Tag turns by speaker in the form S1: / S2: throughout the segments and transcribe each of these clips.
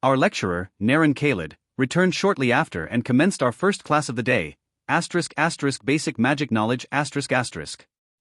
S1: Our lecturer, Naren Khalid, returned shortly after and commenced our first class of the day, **Basic Magic Knowledge**.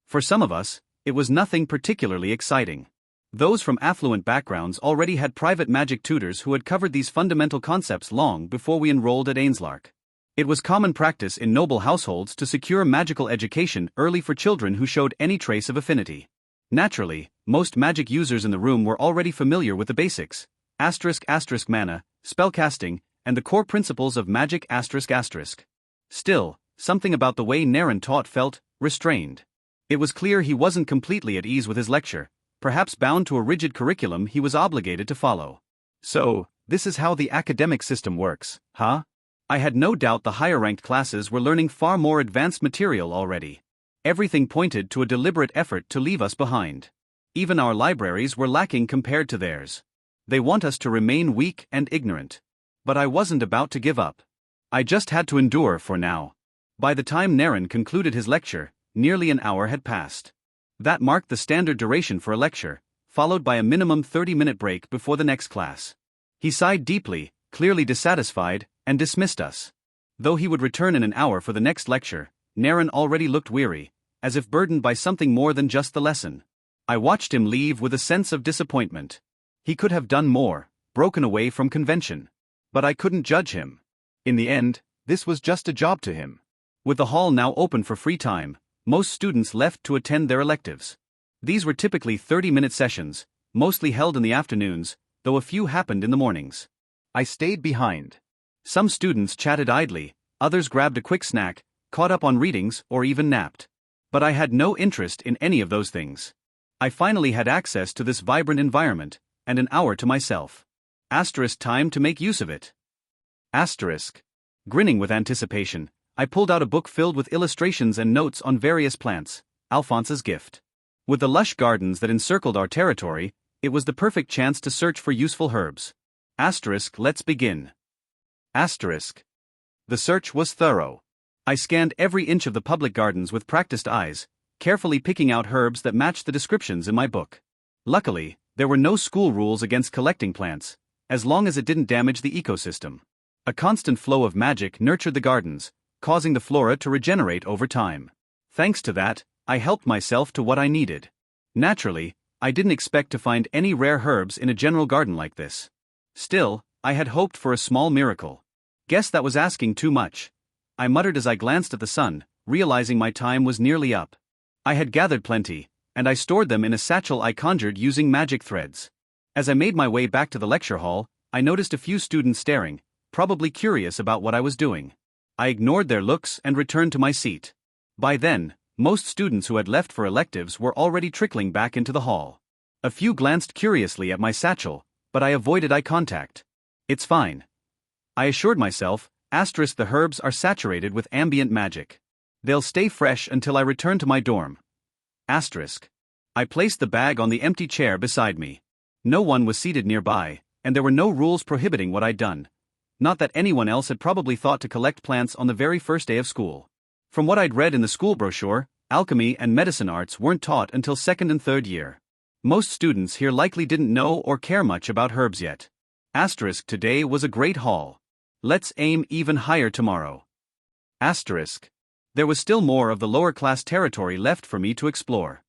S1: For some of us, it was nothing particularly exciting. Those from affluent backgrounds already had private magic tutors who had covered these fundamental concepts long before we enrolled at Ainslark. It was common practice in noble households to secure magical education early for children who showed any trace of affinity. Naturally, most magic users in the room were already familiar with the basics, **mana, spellcasting, and the core principles of magic **. Still, something about the way Naren taught felt restrained. It was clear he wasn't completely at ease with his lecture, perhaps bound to a rigid curriculum he was obligated to follow. So, this is how the academic system works, huh? I had no doubt the higher-ranked classes were learning far more advanced material already. Everything pointed to a deliberate effort to leave us behind. Even our libraries were lacking compared to theirs. They want us to remain weak and ignorant. But I wasn't about to give up. I just had to endure for now. By the time Naren concluded his lecture, nearly an hour had passed. That marked the standard duration for a lecture, followed by a minimum 30-minute break before the next class. He sighed deeply, clearly dissatisfied, and dismissed us. Though he would return in an hour for the next lecture, Naren already looked weary, as if burdened by something more than just the lesson. I watched him leave with a sense of disappointment. He could have done more, broken away from convention. But I couldn't judge him. In the end, this was just a job to him. With the hall now open for free time, most students left to attend their electives. These were typically 30-minute sessions, mostly held in the afternoons, though a few happened in the mornings. I stayed behind. Some students chatted idly, others grabbed a quick snack, caught up on readings, or even napped. But I had no interest in any of those things. I finally had access to this vibrant environment, and an hour to myself. Time to make use of it. Grinning with anticipation, I pulled out a book filled with illustrations and notes on various plants, Alphonse's gift. With the lush gardens that encircled our territory, it was the perfect chance to search for useful herbs. Let's begin. The search was thorough. I scanned every inch of the public gardens with practiced eyes, carefully picking out herbs that matched the descriptions in my book. Luckily, there were no school rules against collecting plants, as long as it didn't damage the ecosystem. A constant flow of magic nurtured the gardens, causing the flora to regenerate over time. Thanks to that, I helped myself to what I needed. Naturally, I didn't expect to find any rare herbs in a general garden like this. Still, I had hoped for a small miracle. Guess that was asking too much. I muttered as I glanced at the sun, realizing my time was nearly up. I had gathered plenty, and I stored them in a satchel I conjured using magic threads. As I made my way back to the lecture hall, I noticed a few students staring, probably curious about what I was doing. I ignored their looks and returned to my seat. By then, most students who had left for electives were already trickling back into the hall. A few glanced curiously at my satchel, but I avoided eye contact. It's fine, I assured myself. The herbs are saturated with ambient magic. They'll stay fresh until I return to my dorm. I placed the bag on the empty chair beside me. No one was seated nearby, and there were no rules prohibiting what I'd done. Not that anyone else had probably thought to collect plants on the very first day of school. From what I'd read in the school brochure, alchemy and medicine arts weren't taught until second and third year. Most students here likely didn't know or care much about herbs yet. Today was a great haul. Let's aim even higher tomorrow. There was still more of the lower class territory left for me to explore.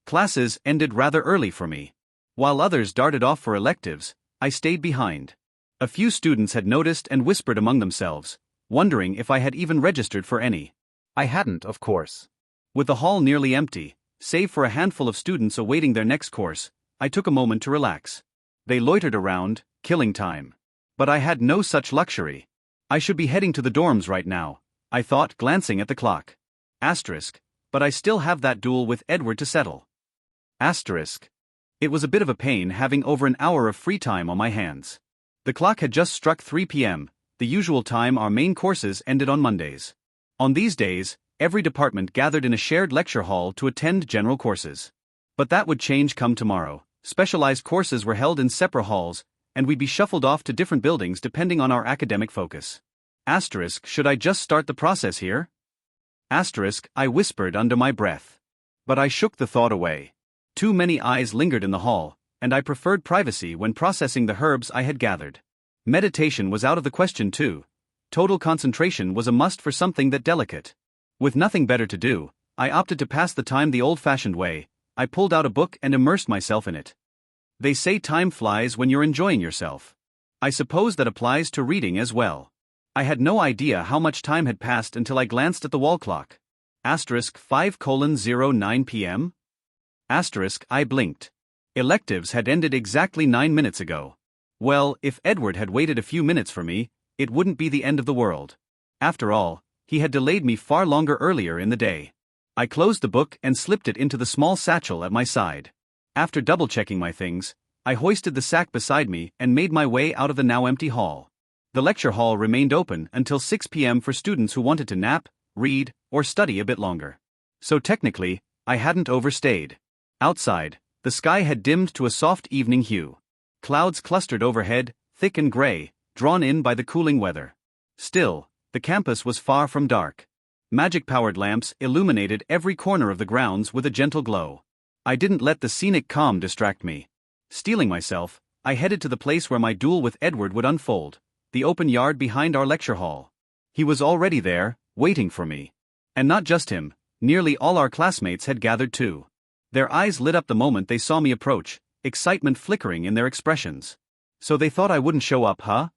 S1: Classes ended rather early for me. While others darted off for electives, I stayed behind. A few students had noticed and whispered among themselves, wondering if I had even registered for any. I hadn't, of course. With the hall nearly empty, save for a handful of students awaiting their next course, I took a moment to relax. They loitered around, killing time. But I had no such luxury. I should be heading to the dorms right now, I thought, glancing at the clock. But I still have that duel with Edward to settle. It was a bit of a pain having over an hour of free time on my hands. The clock had just struck 3 p.m., the usual time our main courses ended on Mondays. On these days, every department gathered in a shared lecture hall to attend general courses. But that would change come tomorrow. Specialized courses were held in separate halls, and we'd be shuffled off to different buildings depending on our academic focus. Should I just start the process here? I whispered under my breath. But I shook the thought away. Too many eyes lingered in the hall, and I preferred privacy when processing the herbs I had gathered. Meditation was out of the question too. Total concentration was a must for something that delicate. With nothing better to do, I opted to pass the time the old-fashioned way. I pulled out a book and immersed myself in it. They say time flies when you're enjoying yourself. I suppose that applies to reading as well. I had no idea how much time had passed until I glanced at the wall clock. Asterisk 5:09 p.m.? Asterisk, I blinked. Electives had ended exactly 9 minutes ago. Well, if Edward had waited a few minutes for me, it wouldn't be the end of the world. After all, he had delayed me far longer earlier in the day. I closed the book and slipped it into the small satchel at my side. After double-checking my things, I hoisted the sack beside me and made my way out of the now empty hall. The lecture hall remained open until 6 p.m. for students who wanted to nap, read, or study a bit longer. So technically, I hadn't overstayed. Outside, the sky had dimmed to a soft evening hue. Clouds clustered overhead, thick and gray, drawn in by the cooling weather. Still, the campus was far from dark. Magic-powered lamps illuminated every corner of the grounds with a gentle glow. I didn't let the scenic calm distract me. Steeling myself, I headed to the place where my duel with Edward would unfold, the open yard behind our lecture hall. He was already there, waiting for me. And not just him, nearly all our classmates had gathered too. Their eyes lit up the moment they saw me approach, excitement flickering in their expressions. So they thought I wouldn't show up, huh?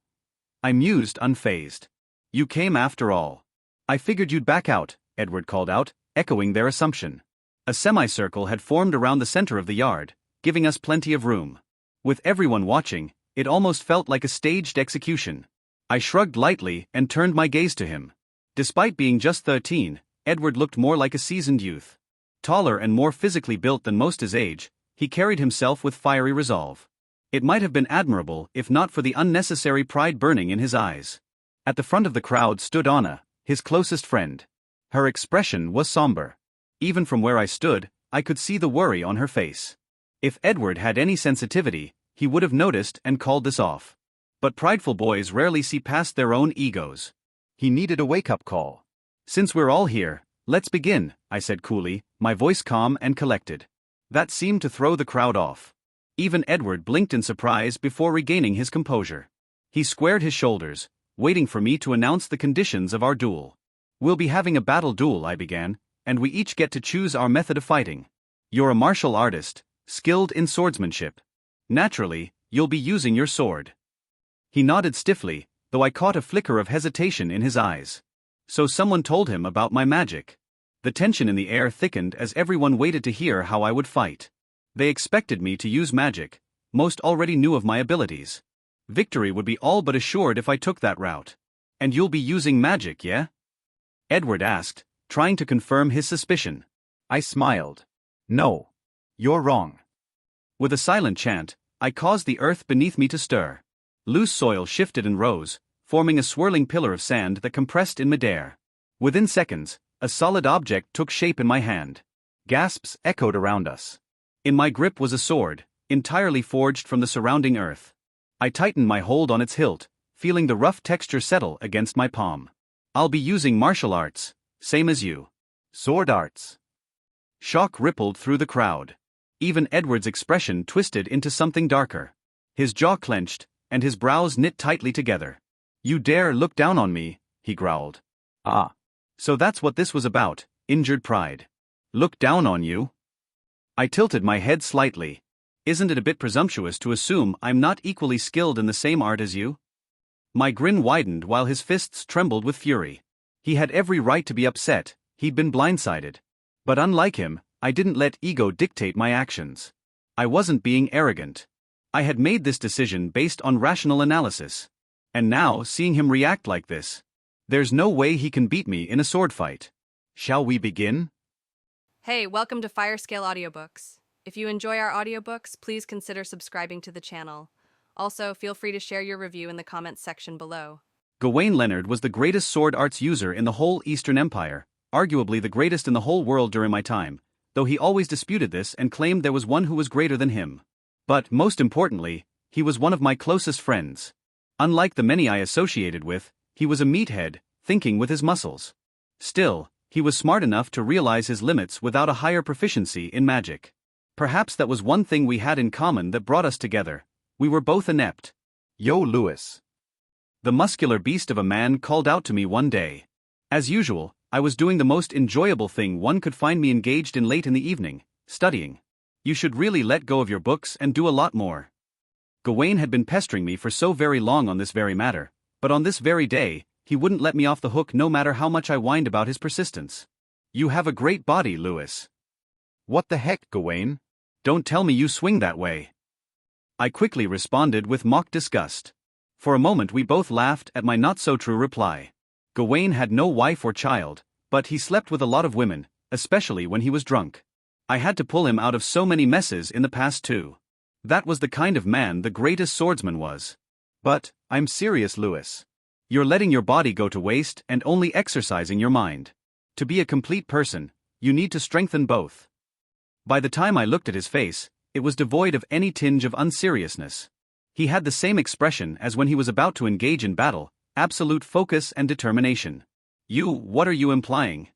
S1: I mused unfazed. You came after all. I figured you'd back out, Edward called out, echoing their assumption. A semicircle had formed around the center of the yard, giving us plenty of room. With everyone watching, it almost felt like a staged execution. I shrugged lightly and turned my gaze to him. Despite being just 13, Edward looked more like a seasoned youth. Taller and more physically built than most his age, he carried himself with fiery resolve. It might have been admirable if not for the unnecessary pride burning in his eyes. At the front of the crowd stood Anna, his closest friend. Her expression was somber. Even from where I stood, I could see the worry on her face. If Edward had any sensitivity, he would have noticed and called this off. But prideful boys rarely see past their own egos. He needed a wake-up call. Since we're all here, let's begin, I said coolly, my voice calm and collected. That seemed to throw the crowd off. Even Edward blinked in surprise before regaining his composure. He squared his shoulders, waiting for me to announce the conditions of our duel. We'll be having a battle duel, I began, and we each get to choose our method of fighting. You're a martial artist, skilled in swordsmanship. Naturally, you'll be using your sword. He nodded stiffly, though I caught a flicker of hesitation in his eyes. So someone told him about my magic. The tension in the air thickened as everyone waited to hear how I would fight. They expected me to use magic. Most already knew of my abilities. Victory would be all but assured if I took that route. And you'll be using magic, yeah? Edward asked, trying to confirm his suspicion. I smiled. No. You're wrong. With a silent chant, I caused the earth beneath me to stir. Loose soil shifted and rose, forming a swirling pillar of sand that compressed in midair. Within seconds, a solid object took shape in my hand. Gasps echoed around us. In my grip was a sword, entirely forged from the surrounding earth. I tightened my hold on its hilt, feeling the rough texture settle against my palm. I'll be using martial arts, same as you. Sword arts. Shock rippled through the crowd. Even Edward's expression twisted into something darker. His jaw clenched, and his brows knit tightly together. You dare look down on me, he growled. Ah. So that's what this was about, injured pride. Look down on you? I tilted my head slightly. Isn't it a bit presumptuous to assume I'm not equally skilled in the same art as you? My grin widened while his fists trembled with fury. He had every right to be upset, he'd been blindsided. But unlike him, I didn't let ego dictate my actions. I wasn't being arrogant. I had made this decision based on rational analysis. And now, seeing him react like this, there's no way he can beat me in a sword fight. Shall we begin?
S2: Hey, welcome to Firescale Audiobooks. If you enjoy our audiobooks, please consider subscribing to the channel. Also, feel free to share your review in the comments section below.
S1: Gawain Leonard was the greatest sword arts user in the whole Eastern Empire, arguably the greatest in the whole world during my time, though he always disputed this and claimed there was one who was greater than him. But, most importantly, he was one of my closest friends. Unlike the many I associated with, he was a meathead, thinking with his muscles. Still, he was smart enough to realize his limits without a higher proficiency in magic. Perhaps that was one thing we had in common that brought us together. We were both inept. Yo, Lewis. The muscular beast of a man called out to me one day. As usual, I was doing the most enjoyable thing one could find me engaged in late in the evening, studying. You should really let go of your books and do a lot more. Gawain had been pestering me for so very long on this very matter, but on this very day, he wouldn't let me off the hook no matter how much I whined about his persistence. You have a great body, Lewis.
S3: What the heck, Gawain?
S1: Don't tell me you swing that way. I quickly responded with mock disgust. For a moment we both laughed at my not-so-true reply. Gawain had no wife or child, but he slept with a lot of women, especially when he was drunk. I had to pull him out of so many messes in the past too. That was the kind of man the greatest swordsman was. But, I'm serious, Lewis. You're letting your body go to waste and only exercising your mind. To be a complete person, you need to strengthen both. By the time I looked at his face, it was devoid of any tinge of unseriousness. He had the same expression as when he was about to engage in battle, absolute focus and determination. What are you implying?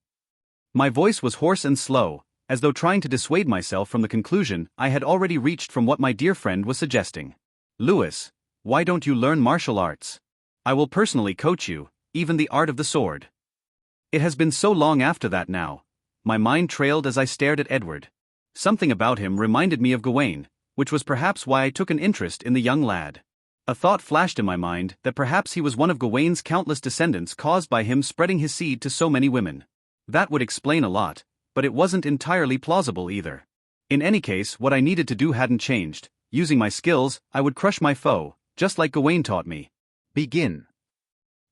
S1: My voice was hoarse and slow, as though trying to dissuade myself from the conclusion I had already reached from what my dear friend was suggesting. Lewis, why don't you learn martial arts? I will personally coach you, even the art of the sword. It has been so long after that now. My mind trailed as I stared at Edward. Something about him reminded me of Gawain, which was perhaps why I took an interest in the young lad. A thought flashed in my mind that perhaps he was one of Gawain's countless descendants caused by him spreading his seed to so many women. That would explain a lot, but it wasn't entirely plausible either. In any case, what I needed to do hadn't changed. Using my skills, I would crush my foe, just like Gawain taught me. Begin.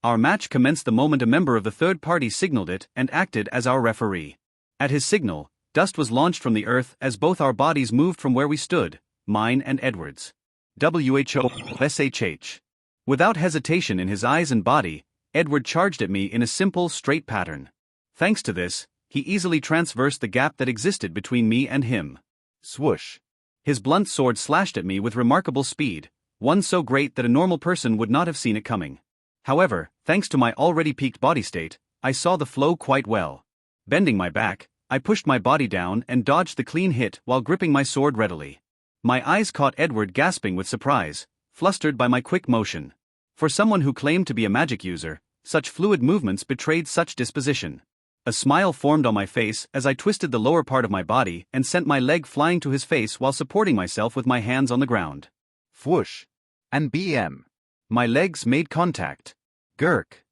S1: Our match commenced the moment a member of the third party signaled it and acted as our referee. At his signal, dust was launched from the earth as both our bodies moved from where we stood, mine and Edward's. WHOSHH. Without hesitation in his eyes and body, Edward charged at me in a simple, straight pattern. Thanks to this, he easily traversed the gap that existed between me and him. Swoosh. His blunt sword slashed at me with remarkable speed, one so great that a normal person would not have seen it coming. However, thanks to my already peaked body state, I saw the flow quite well. Bending my back, I pushed my body down and dodged the clean hit while gripping my sword readily. My eyes caught Edward gasping with surprise, flustered by my quick motion. For someone who claimed to be a magic user, such fluid movements betrayed such disposition. A smile formed on my face as I twisted the lower part of my body and sent my leg flying to his face while supporting myself with my hands on the ground. Whoosh. And BM. My legs made contact. Gurk.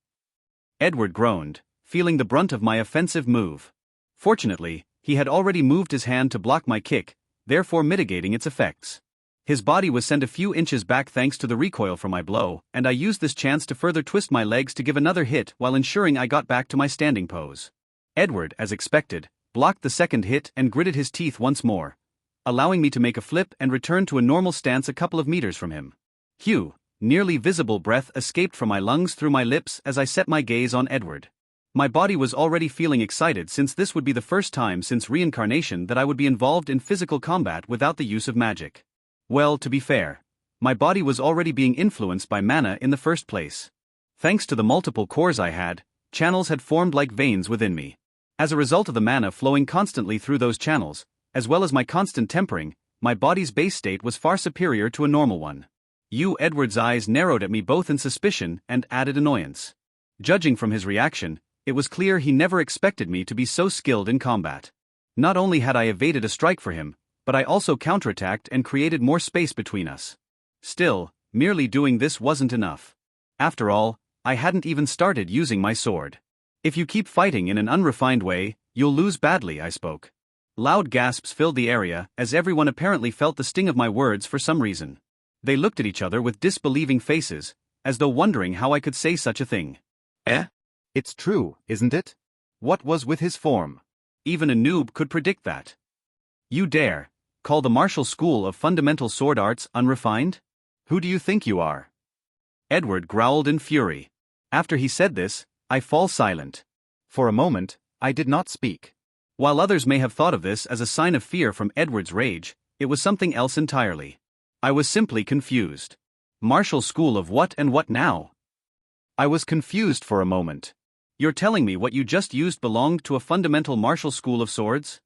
S1: Edward groaned, feeling the brunt of my offensive move. Fortunately, he had already moved his hand to block my kick, therefore mitigating its effects. His body was sent a few inches back thanks to the recoil from my blow, and I used this chance to further twist my legs to give another hit while ensuring I got back to my standing pose. Edward, as expected, blocked the second hit and gritted his teeth once more, allowing me to make a flip and return to a normal stance a couple of meters from him. Nearly visible breath escaped from my lungs through my lips as I set my gaze on Edward. My body was already feeling excited since this would be the first time since Reincarnation that I would be involved in physical combat without the use of magic. Well, to be fair, my body was already being influenced by mana in the first place. Thanks to the multiple cores I had, channels had formed like veins within me. As a result of the mana flowing constantly through those channels, as well as my constant tempering, my body's base state was far superior to a normal one. Edward's eyes narrowed at me both in suspicion and added annoyance. Judging from his reaction, it was clear he never expected me to be so skilled in combat. Not only had I evaded a strike for him, but I also counterattacked and created more space between us. Still, merely doing this wasn't enough. After all, I hadn't even started using my sword. If you keep fighting in an unrefined way, you'll lose badly, I spoke. Loud gasps filled the area as everyone apparently felt the sting of my words for some reason. They looked at each other with disbelieving faces, as though wondering how I could say such a thing.
S3: It's true, isn't it? What was with his form?
S1: Even a noob could predict that. You dare call the martial school of fundamental sword arts unrefined? Who do you think you are? Edward growled in fury. After he said this, I fall silent. For a moment, I did not speak. While others may have thought of this as a sign of fear from Edward's rage, it was something else entirely. I was simply confused. Martial school of what and what now? I was confused for a moment. You're telling me what you just used belonged to a fundamental martial school of swords?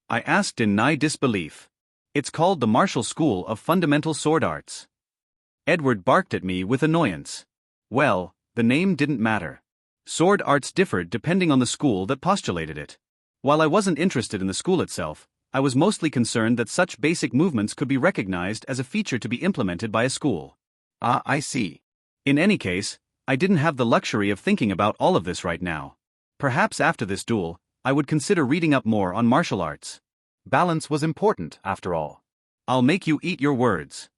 S1: I asked in nigh disbelief. It's called the Martial School of Fundamental Sword Arts. Edward barked at me with annoyance. Well, the name didn't matter. Sword arts differed depending on the school that postulated it. While I wasn't interested in the school itself, I was mostly concerned that such basic movements could be recognized as a feature to be implemented by a school.
S3: Ah, I see.
S1: In any case, I didn't have the luxury of thinking about all of this right now. Perhaps after this duel, I would consider reading up more on martial arts.
S3: Balance was important, after all.
S1: I'll make you eat your words.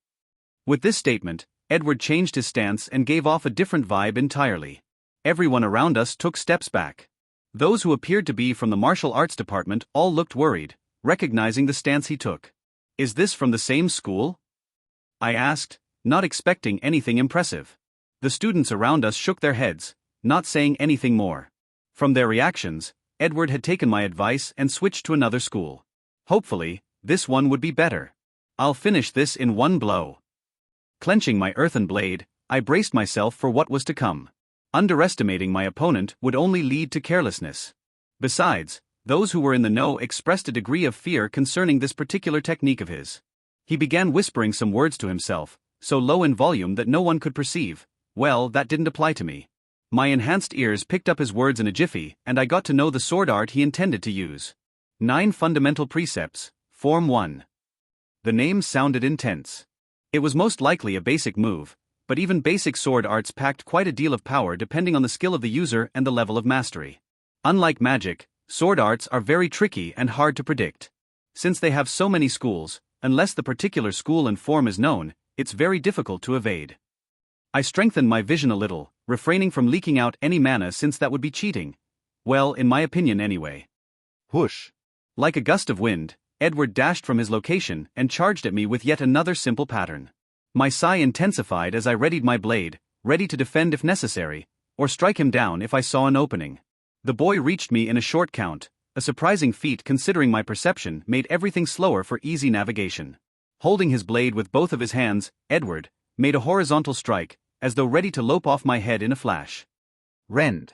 S1: With this statement, Edward changed his stance and gave off a different vibe entirely. Everyone around us took steps back. Those who appeared to be from the martial arts department all looked worried, recognizing the stance he took. Is this from the same school? I asked, not expecting anything impressive. The students around us shook their heads, not saying anything more. From their reactions, Edward had taken my advice and switched to another school. Hopefully, this one would be better. I'll finish this in one blow. Clenching my earthen blade, I braced myself for what was to come. Underestimating my opponent would only lead to carelessness. Besides, those who were in the know expressed a degree of fear concerning this particular technique of his. He began whispering some words to himself, so low in volume that no one could perceive. Well, that didn't apply to me. My enhanced ears picked up his words in a jiffy, and I got to know the sword art he intended to use. 9 Fundamental Precepts, Form 1. The name sounded intense. It was most likely a basic move, but even basic sword arts packed quite a deal of power depending on the skill of the user and the level of mastery. Unlike magic, sword arts are very tricky and hard to predict. Since they have so many schools, unless the particular school and form is known, it's very difficult to evade. I strengthened my vision a little, refraining from leaking out any mana since that would be cheating. Well, in my opinion anyway.
S3: Whoosh.
S1: Like a gust of wind, Edward dashed from his location and charged at me with yet another simple pattern. My sigh intensified as I readied my blade, ready to defend if necessary, or strike him down if I saw an opening. The boy reached me in a short count, a surprising feat considering my perception made everything slower for easy navigation. Holding his blade with both of his hands, Edward made a horizontal strike, as though ready to lope off my head in a flash.
S3: Rend.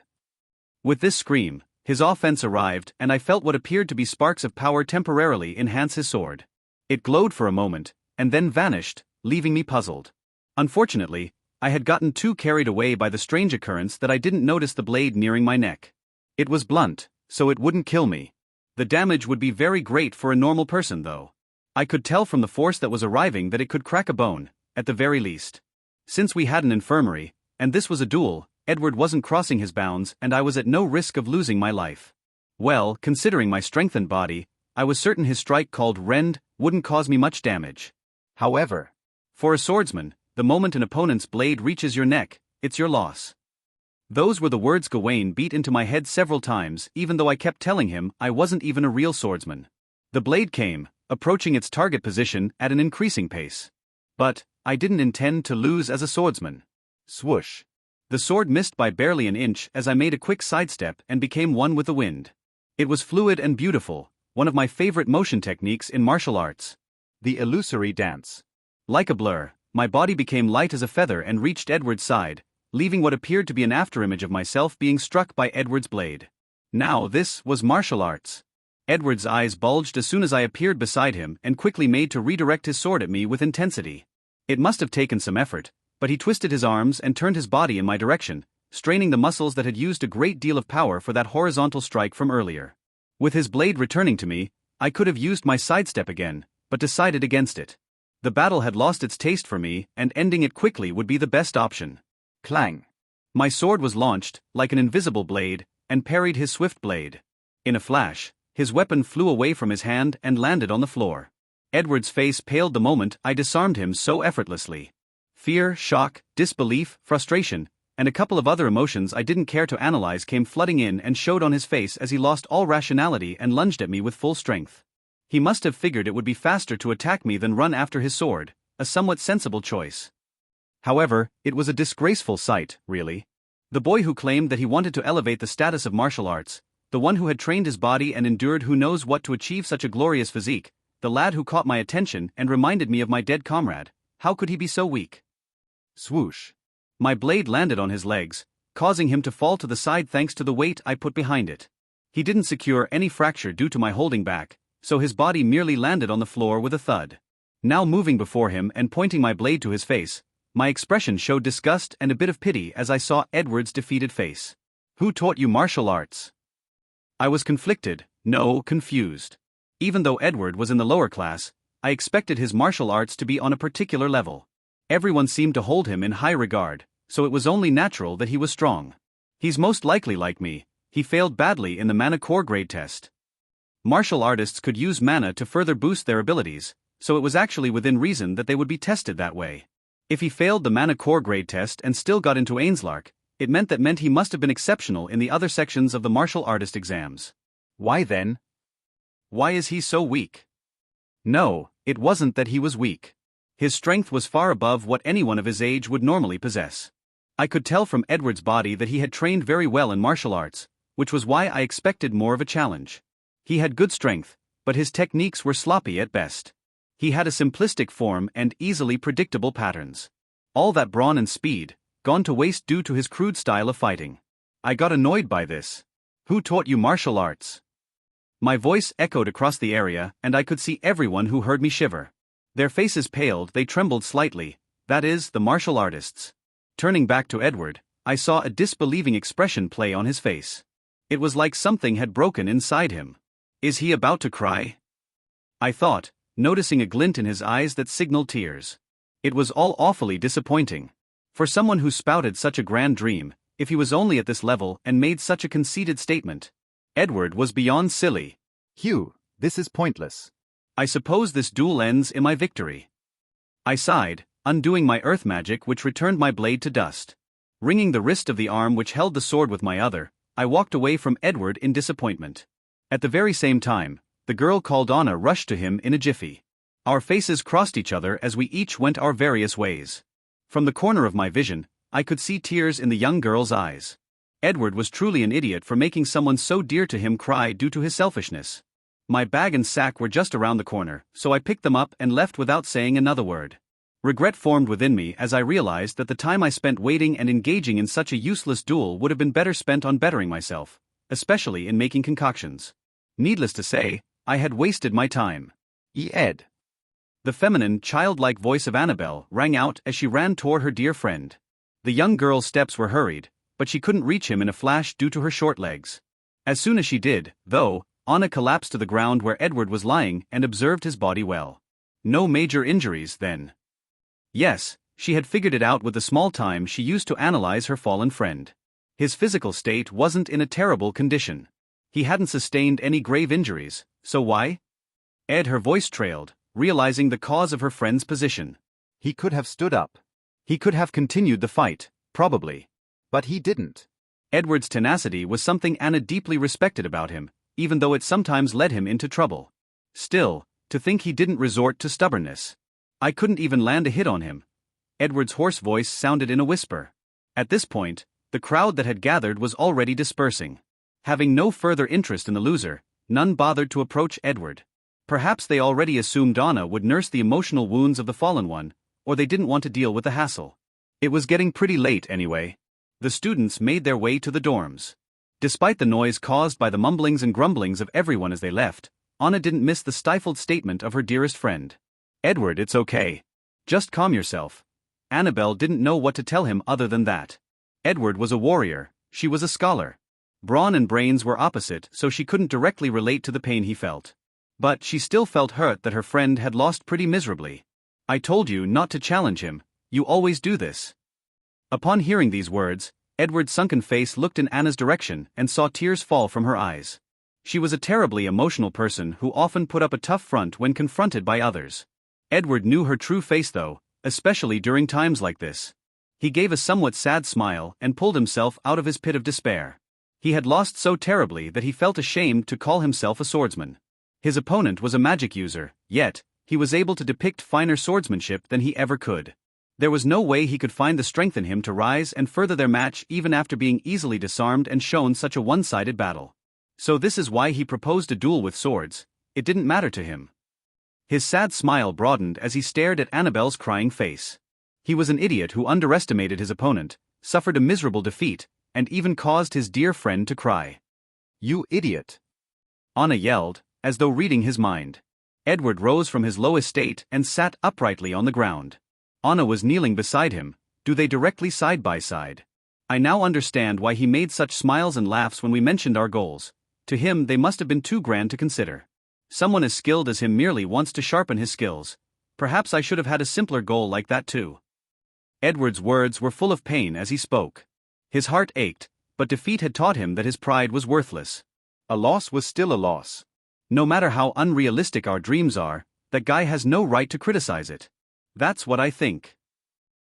S1: With this scream, his offense arrived and I felt what appeared to be sparks of power temporarily enhance his sword. It glowed for a moment, and then vanished, leaving me puzzled. Unfortunately, I had gotten too carried away by the strange occurrence that I didn't notice the blade nearing my neck. It was blunt, so it wouldn't kill me. The damage would be very great for a normal person though. I could tell from the force that was arriving that it could crack a bone, at the very least. Since we had an infirmary, and this was a duel, Edward wasn't crossing his bounds and I was at no risk of losing my life. Well, considering my strengthened body, I was certain his strike called Rend wouldn't cause me much damage.
S3: However,
S1: for a swordsman, the moment an opponent's blade reaches your neck, it's your loss. Those were the words Gawain beat into my head several times, even though I kept telling him I wasn't even a real swordsman. The blade came, approaching its target position at an increasing pace. But I didn't intend to lose as a swordsman.
S3: Swoosh.
S1: The sword missed by barely an inch as I made a quick sidestep and became one with the wind. It was fluid and beautiful, one of my favorite motion techniques in martial arts.
S3: The illusory dance.
S1: Like a blur, my body became light as a feather and reached Edward's side, leaving what appeared to be an afterimage of myself being struck by Edward's blade. Now this was martial arts. Edward's eyes bulged as soon as I appeared beside him and quickly made to redirect his sword at me with intensity. It must have taken some effort, but he twisted his arms and turned his body in my direction, straining the muscles that had used a great deal of power for that horizontal strike from earlier. With his blade returning to me, I could have used my sidestep again, but decided against it. The battle had lost its taste for me, and ending it quickly would be the best option.
S3: Clang.
S1: My sword was launched, like an invisible blade, and parried his swift blade. In a flash, his weapon flew away from his hand and landed on the floor. Edward's face paled the moment I disarmed him so effortlessly. Fear, shock, disbelief, frustration, and a couple of other emotions I didn't care to analyze came flooding in and showed on his face as he lost all rationality and lunged at me with full strength. He must have figured it would be faster to attack me than run after his sword, a somewhat sensible choice. However, it was a disgraceful sight, really. The boy who claimed that he wanted to elevate the status of martial arts, the one who had trained his body and endured who knows what to achieve such a glorious physique, the lad who caught my attention and reminded me of my dead comrade, how could he be so weak?
S3: Swoosh.
S1: My blade landed on his legs, causing him to fall to the side thanks to the weight I put behind it. He didn't secure any fracture due to my holding back, so his body merely landed on the floor with a thud. Now moving before him and pointing my blade to his face, My expression showed disgust and a bit of pity as I saw Edward's defeated face. Who taught you martial arts? I was conflicted, no, confused. Even though Edward was in the lower class, I expected his martial arts to be on a particular level. Everyone seemed to hold him in high regard, so it was only natural that he was strong. He's most likely like me, he failed badly in the mana core grade test. Martial artists could use mana to further boost their abilities, so it was actually within reason that they would be tested that way. If he failed the mana core grade test and still got into Ainslark, it meant he must have been exceptional in the other sections of the martial artist exams.
S3: Why then?
S1: Why is he so weak? No, it wasn't that he was weak. His strength was far above what anyone of his age would normally possess. I could tell from Edward's body that he had trained very well in martial arts, which was why I expected more of a challenge. He had good strength, but his techniques were sloppy at best. He had a simplistic form and easily predictable patterns. All that brawn and speed, gone to waste due to his crude style of fighting. I got annoyed by this. Who taught you martial arts? My voice echoed across the area, and I could see everyone who heard me shiver. Their faces paled, they trembled slightly, that is, the martial artists. Turning back to Edward, I saw a disbelieving expression play on his face. It was like something had broken inside him. Is he about to cry? I thought, noticing a glint in his eyes that signaled tears. It was all awfully disappointing. For someone who spouted such a grand dream, if he was only at this level and made such a conceited statement. Edward was beyond silly.
S3: Hugh, this is pointless.
S1: I suppose this duel ends in my victory. I sighed, undoing my earth magic which returned my blade to dust. Wringing the wrist of the arm which held the sword with my other, I walked away from Edward in disappointment. At the very same time, the girl called Anna rushed to him in a jiffy. Our faces crossed each other as we each went our various ways. From the corner of my vision, I could see tears in the young girl's eyes. Edward was truly an idiot for making someone so dear to him cry due to his selfishness. My bag and sack were just around the corner, so I picked them up and left without saying another word. Regret formed within me as I realized that the time I spent waiting and engaging in such a useless duel would have been better spent on bettering myself, especially in making concoctions. Needless to say, I had wasted my time.
S3: Ed.
S1: The feminine, childlike voice of Annabelle rang out as she ran toward her dear friend. The young girl's steps were hurried, but she couldn't reach him in a flash due to her short legs. As soon as she did, though, Anna collapsed to the ground where Edward was lying and observed his body well. No major injuries, then. Yes, she had figured it out with the small time she used to analyze her fallen friend. His physical state wasn't in a terrible condition. He hadn't sustained any grave injuries, so why? Ed, her voice trailed, realizing the cause of her friend's position.
S3: He could have stood up.
S1: He could have continued the fight, probably.
S3: But he didn't.
S1: Edward's tenacity was something Anna deeply respected about him, even though it sometimes led him into trouble. Still, to think he didn't resort to stubbornness. I couldn't even land a hit on him. Edward's hoarse voice sounded in a whisper. At this point, the crowd that had gathered was already dispersing. Having no further interest in the loser, none bothered to approach Edward. Perhaps they already assumed Anna would nurse the emotional wounds of the fallen one, or they didn't want to deal with the hassle. It was getting pretty late anyway. The students made their way to the dorms. Despite the noise caused by the mumblings and grumblings of everyone as they left, Anna didn't miss the stifled statement of her dearest friend. Edward, it's okay. Just calm yourself. Annabelle didn't know what to tell him other than that. Edward was a warrior, she was a scholar. Brawn and brains were opposite, so she couldn't directly relate to the pain he felt. But she still felt hurt that her friend had lost pretty miserably. I told you not to challenge him, you always do this. Upon hearing these words, Edward's sunken face looked in Anna's direction and saw tears fall from her eyes. She was a terribly emotional person who often put up a tough front when confronted by others. Edward knew her true face though, especially during times like this. He gave a somewhat sad smile and pulled himself out of his pit of despair. He had lost so terribly that he felt ashamed to call himself a swordsman. His opponent was a magic user, yet, he was able to depict finer swordsmanship than he ever could. There was no way he could find the strength in him to rise and further their match even after being easily disarmed and shown such a one-sided battle. So this is why he proposed a duel with swords, it didn't matter to him. His sad smile broadened as he stared at Annabelle's crying face. He was an idiot who underestimated his opponent, suffered a miserable defeat, and even caused his dear friend to cry.
S3: You idiot!
S1: Anna yelled, as though reading his mind. Edward rose from his low estate and sat uprightly on the ground. Anna was kneeling beside him, do they directly side by side. I now understand why he made such smiles and laughs when we mentioned our goals. To him they must have been too grand to consider. Someone as skilled as him merely wants to sharpen his skills. Perhaps I should have had a simpler goal like that too. Edward's words were full of pain as he spoke. His heart ached, but defeat had taught him that his pride was worthless.
S3: A loss was still a loss.
S1: No matter how unrealistic our dreams are, that guy has no right to criticize it. That's what I think.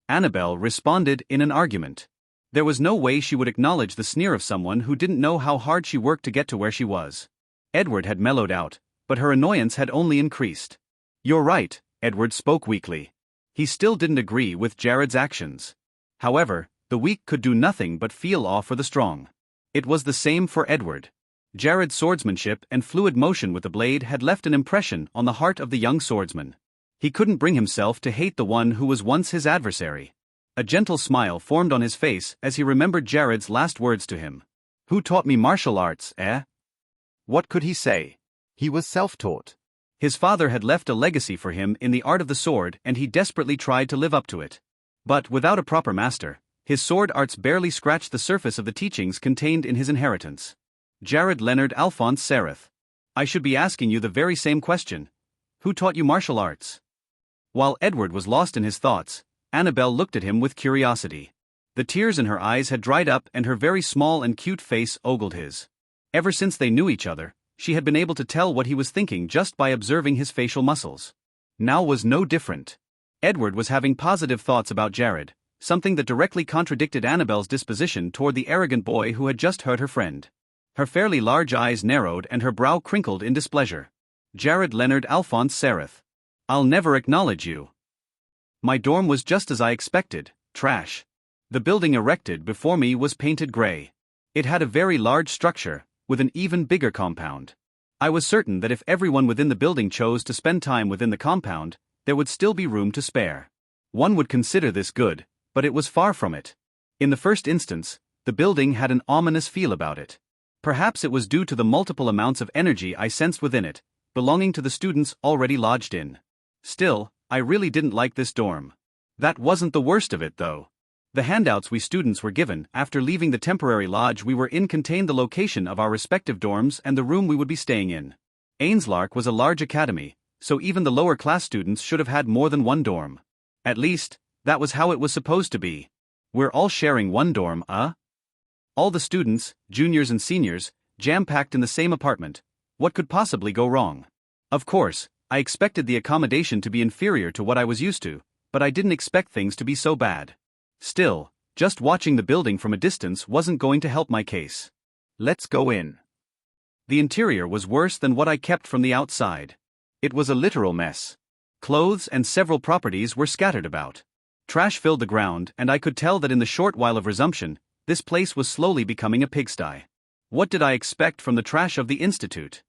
S1: Annabelle responded in an argument. There was no way she would acknowledge the sneer of someone who didn't know how hard she worked to get to where she was. Edward had mellowed out, but her annoyance had only increased. You're right, Edward spoke weakly. He still didn't agree with Jared's actions. However, the weak could do nothing but feel awe for the strong. It was the same for Edward. Jared's swordsmanship and fluid motion with the blade had left an impression on the heart of the young swordsman. He couldn't bring himself to hate the one who was once his adversary. A gentle smile formed on his face as he remembered Jared's last words to him. Who taught me martial arts, eh?
S3: What could he say? He was self-taught.
S1: His father had left a legacy for him in the art of the sword and he desperately tried to live up to it. But without a proper master, his sword arts barely scratched the surface of the teachings contained in his inheritance. Jared Leonard Alphonse Sereth. I should be asking you the very same question. Who taught you martial arts? While Edward was lost in his thoughts, Annabelle looked at him with curiosity. The tears in her eyes had dried up and her very small and cute face ogled his. Ever since they knew each other, she had been able to tell what he was thinking just by observing his facial muscles. Now was no different. Edward was having positive thoughts about Jared, something that directly contradicted Annabelle's disposition toward the arrogant boy who had just hurt her friend. Her fairly large eyes narrowed and her brow crinkled in displeasure. Jared Leonard Alphonse Sereth. I'll never acknowledge you. My dorm was just as I expected, trash. The building erected before me was painted gray. It had a very large structure, with an even bigger compound. I was certain that if everyone within the building chose to spend time within the compound, there would still be room to spare. One would consider this good, but it was far from it. In the first instance, the building had an ominous feel about it. Perhaps it was due to the multiple amounts of energy I sensed within it, belonging to the students already lodged in. Still, I really didn't like this dorm. That wasn't the worst of it though. The handouts we students were given after leaving the temporary lodge we were in contained the location of our respective dorms and the room we would be staying in. Ainslark was a large academy, so even the lower class students should have had more than one dorm. At least, that was how it was supposed to be. We're all sharing one dorm, All the students, juniors and seniors, jam-packed in the same apartment. What could possibly go wrong? Of course, I expected the accommodation to be inferior to what I was used to, but I didn't expect things to be so bad. Still, just watching the building from a distance wasn't going to help my case.
S3: Let's go in.
S1: The interior was worse than what I kept from the outside. It was a literal mess. Clothes and several properties were scattered about. Trash filled the ground and I could tell that in the short while of resumption, this place was slowly becoming a pigsty. What did I expect from the trash of the institute?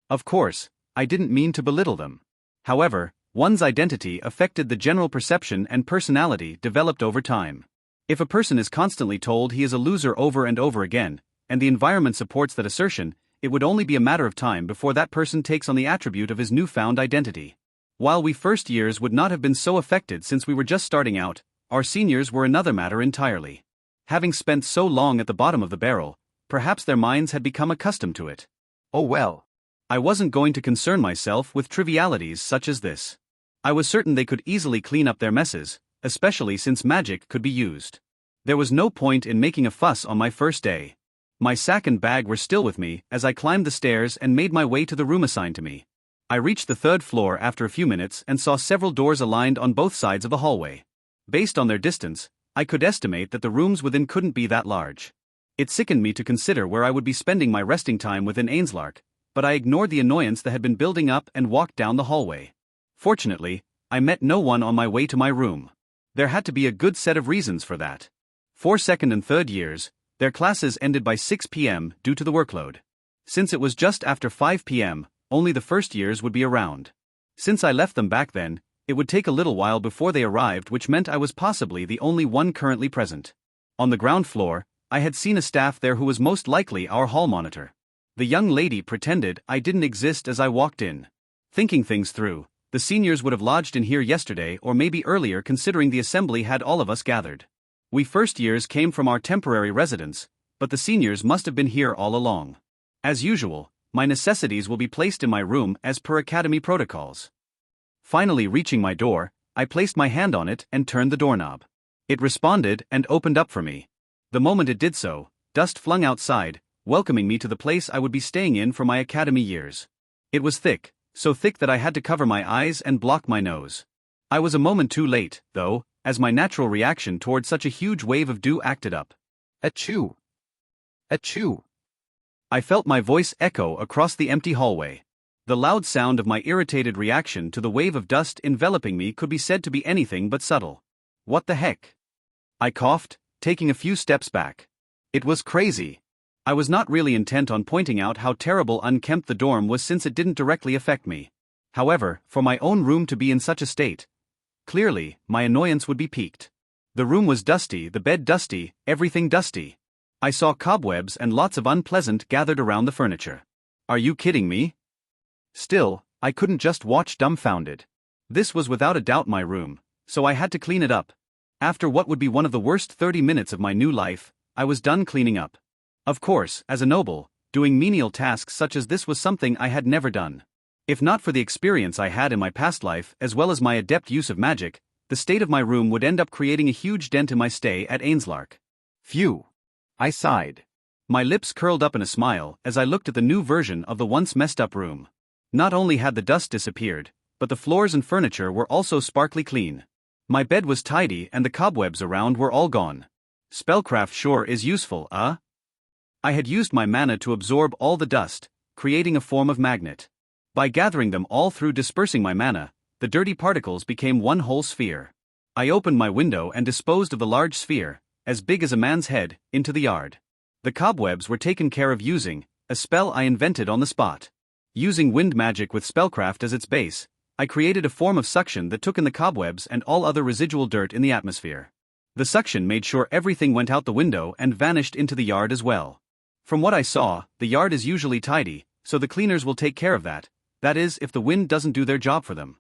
S1: Of course, I didn't mean to belittle them. However, one's identity affected the general perception and personality developed over time. If a person is constantly told he is a loser over and over again, and the environment supports that assertion, it would only be a matter of time before that person takes on the attribute of his newfound identity. While we first years would not have been so affected since we were just starting out, our seniors were another matter entirely. Having spent so long at the bottom of the barrel, perhaps their minds had become accustomed to it.
S3: Oh well.
S1: I wasn't going to concern myself with trivialities such as this. I was certain they could easily clean up their messes, especially since magic could be used. There was no point in making a fuss on my first day. My sack and bag were still with me as I climbed the stairs and made my way to the room assigned to me. I reached the third floor after a few minutes and saw several doors aligned on both sides of the hallway. Based on their distance, I could estimate that the rooms within couldn't be that large. It sickened me to consider where I would be spending my resting time within Ainslark, but I ignored the annoyance that had been building up and walked down the hallway. Fortunately, I met no one on my way to my room. There had to be a good set of reasons for that. For second and third years, their classes ended by 6 p.m. due to the workload. Since it was just after 5 p.m., only the first years would be around. Since I left them back then, it would take a little while before they arrived, which meant I was possibly the only one currently present. On the ground floor, I had seen a staff there who was most likely our hall monitor. The young lady pretended I didn't exist as I walked in. Thinking things through, The seniors would have lodged in here yesterday or maybe earlier considering the assembly had all of us gathered. We first years came from our temporary residence, but the seniors must have been here all along. As usual, my necessities will be placed in my room as per academy protocols. Finally reaching my door, I placed my hand on it and turned the doorknob. It responded and opened up for me. The moment it did so, dust flung outside, welcoming me to the place I would be staying in for my academy years. It was thick, so thick that I had to cover my eyes and block my nose. I was a moment too late, though, as my natural reaction toward such a huge wave of dew acted up.
S3: Achoo! Achoo!
S1: I felt my voice echo across the empty hallway. The loud sound of my irritated reaction to the wave of dust enveloping me could be said to be anything but subtle. What the heck? I coughed, taking a few steps back. It was crazy. I was not really intent on pointing out how terrible unkempt the dorm was since it didn't directly affect me. However, for my own room to be in such a state, clearly, my annoyance would be piqued. The room was dusty, the bed dusty, everything dusty. I saw cobwebs and lots of unpleasant gathered around the furniture. Are you kidding me? Still, I couldn't just watch dumbfounded. This was without a doubt my room, so I had to clean it up. After what would be one of the worst 30 minutes of my new life, I was done cleaning up. Of course, as a noble, doing menial tasks such as this was something I had never done. If not for the experience I had in my past life as well as my adept use of magic, the state of my room would end up creating a huge dent in my stay at Ainslark.
S3: Phew! I sighed.
S1: My lips curled up in a smile as I looked at the new version of the once messed up room. Not only had the dust disappeared, but the floors and furniture were also sparkly clean. My bed was tidy and the cobwebs around were all gone. Spellcraft sure is useful, I had used my mana to absorb all the dust, creating a form of magnet. By gathering them all through dispersing my mana, the dirty particles became one whole sphere. I opened my window and disposed of the large sphere, as big as a man's head, into the yard. The cobwebs were taken care of using a spell I invented on the spot. Using wind magic with spellcraft as its base, I created a form of suction that took in the cobwebs and all other residual dirt in the atmosphere. The suction made sure everything went out the window and vanished into the yard as well. From what I saw, the yard is usually tidy, so the cleaners will take care of that is, if the wind doesn't do their job for them.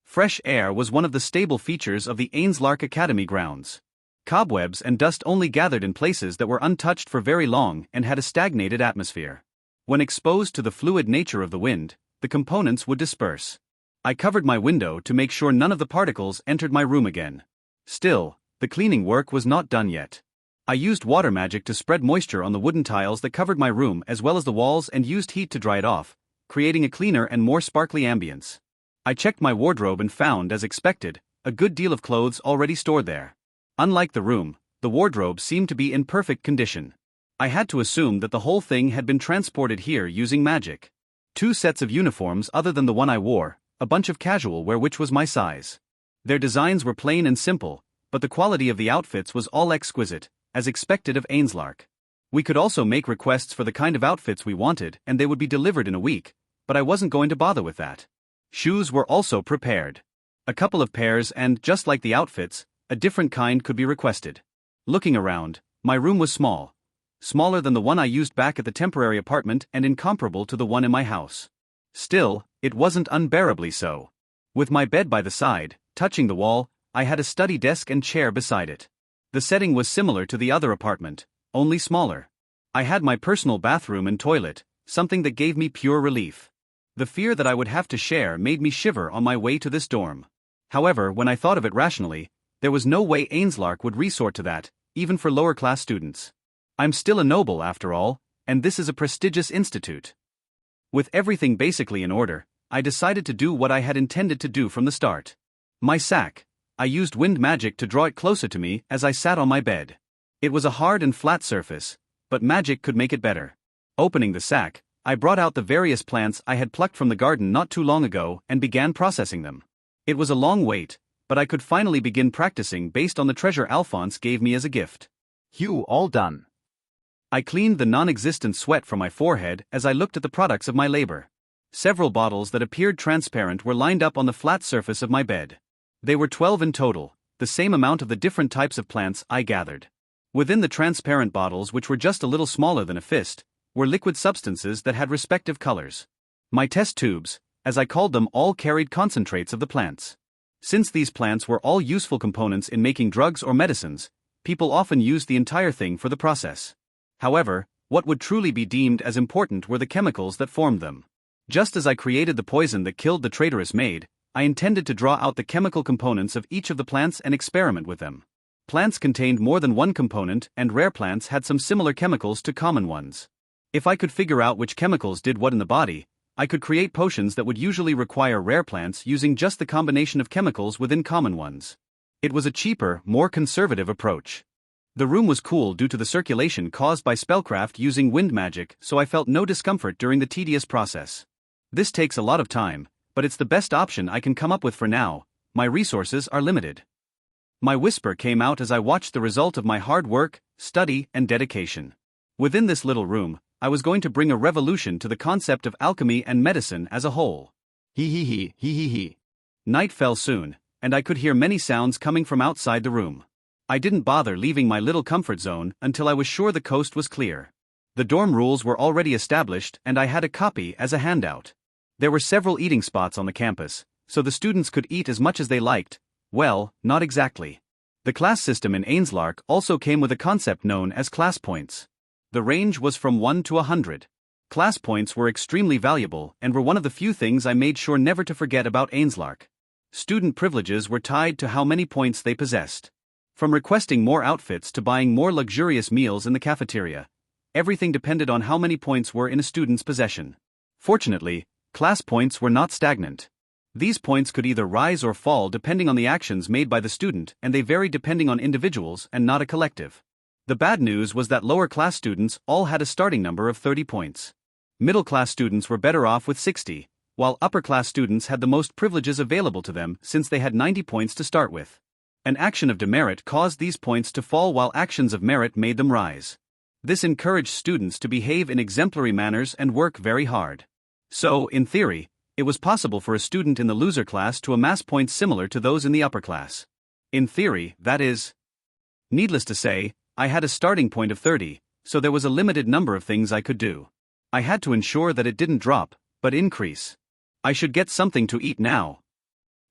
S1: Fresh air was one of the stable features of the Ainslark Academy grounds. Cobwebs and dust only gathered in places that were untouched for very long and had a stagnated atmosphere. When exposed to the fluid nature of the wind, the components would disperse. I covered my window to make sure none of the particles entered my room again. Still, the cleaning work was not done yet. I used water magic to spread moisture on the wooden tiles that covered my room as well as the walls and used heat to dry it off, creating a cleaner and more sparkly ambience. I checked my wardrobe and found, as expected, a good deal of clothes already stored there. Unlike the room, the wardrobe seemed to be in perfect condition. I had to assume that the whole thing had been transported here using magic. 2 sets of uniforms other than the one I wore, a bunch of casual wear which was my size. Their designs were plain and simple, but the quality of the outfits was all exquisite, as expected of Ainslark. We could also make requests for the kind of outfits we wanted and they would be delivered in a week, but I wasn't going to bother with that. Shoes were also prepared. A couple of pairs and, just like the outfits, a different kind could be requested. Looking around, my room was small. Smaller than the one I used back at the temporary apartment and incomparable to the one in my house. Still, it wasn't unbearably so. With my bed by the side, touching the wall, I had a study desk and chair beside it. The setting was similar to the other apartment, only smaller. I had my personal bathroom and toilet, something that gave me pure relief. The fear that I would have to share made me shiver on my way to this dorm. However, when I thought of it rationally, there was no way Ainslark would resort to that, even for lower-class students. I'm still a noble after all, and this is a prestigious institute. With everything basically in order, I decided to do what I had intended to do from the start. My sack. I used wind magic to draw it closer to me as I sat on my bed. It was a hard and flat surface, but magic could make it better. Opening the sack, I brought out the various plants I had plucked from the garden not too long ago and began processing them. It was a long wait, but I could finally begin practicing based on the treasure Alphonse gave me as a gift.
S3: Phew, all done.
S1: I cleaned the non-existent sweat from my forehead as I looked at the products of my labor. Several bottles that appeared transparent were lined up on the flat surface of my bed. They were 12 in total, the same amount of the different types of plants I gathered. Within the transparent bottles, which were just a little smaller than a fist, were liquid substances that had respective colors. My test tubes, as I called them, all carried concentrates of the plants. Since these plants were all useful components in making drugs or medicines, people often used the entire thing for the process. However, what would truly be deemed as important were the chemicals that formed them. Just as I created the poison that killed the traitorous maid, I intended to draw out the chemical components of each of the plants and experiment with them. Plants contained more than one component, and rare plants had some similar chemicals to common ones. If I could figure out which chemicals did what in the body, I could create potions that would usually require rare plants using just the combination of chemicals within common ones. It was a cheaper, more conservative approach. The room was cool due to the circulation caused by spellcraft using wind magic, so I felt no discomfort during the tedious process. This takes a lot of time, but it's the best option I can come up with for now. My resources are limited. My whisper came out as I watched the result of my hard work, study, and dedication. Within this little room, I was going to bring a revolution to the concept of alchemy and medicine as a whole. Hee hee hee, hee hee hee. Night fell soon, and I could hear many sounds coming from outside the room. I didn't bother leaving my little comfort zone until I was sure the coast was clear. The dorm rules were already established, and I had a copy as a handout. There were several eating spots on the campus, so the students could eat as much as they liked. Well, not exactly. The class system in Ainslark also came with a concept known as class points. The range was from 1 to 100. Class points were extremely valuable and were one of the few things I made sure never to forget about Ainslark. Student privileges were tied to how many points they possessed. From requesting more outfits to buying more luxurious meals in the cafeteria, everything depended on how many points were in a student's possession. Fortunately, class points were not stagnant. These points could either rise or fall depending on the actions made by the student, and they varied depending on individuals and not a collective. The bad news was that lower class students all had a starting number of 30 points. Middle class students were better off with 60, while upper class students had the most privileges available to them since they had 90 points to start with. An action of demerit caused these points to fall while actions of merit made them rise. This encouraged students to behave in exemplary manners and work very hard. So, in theory, it was possible for a student in the loser class to amass points similar to those in the upper class. In theory, that is. Needless to say, I had a starting point of 30, so there was a limited number of things I could do. I had to ensure that it didn't drop, but increase. I should get something to eat now.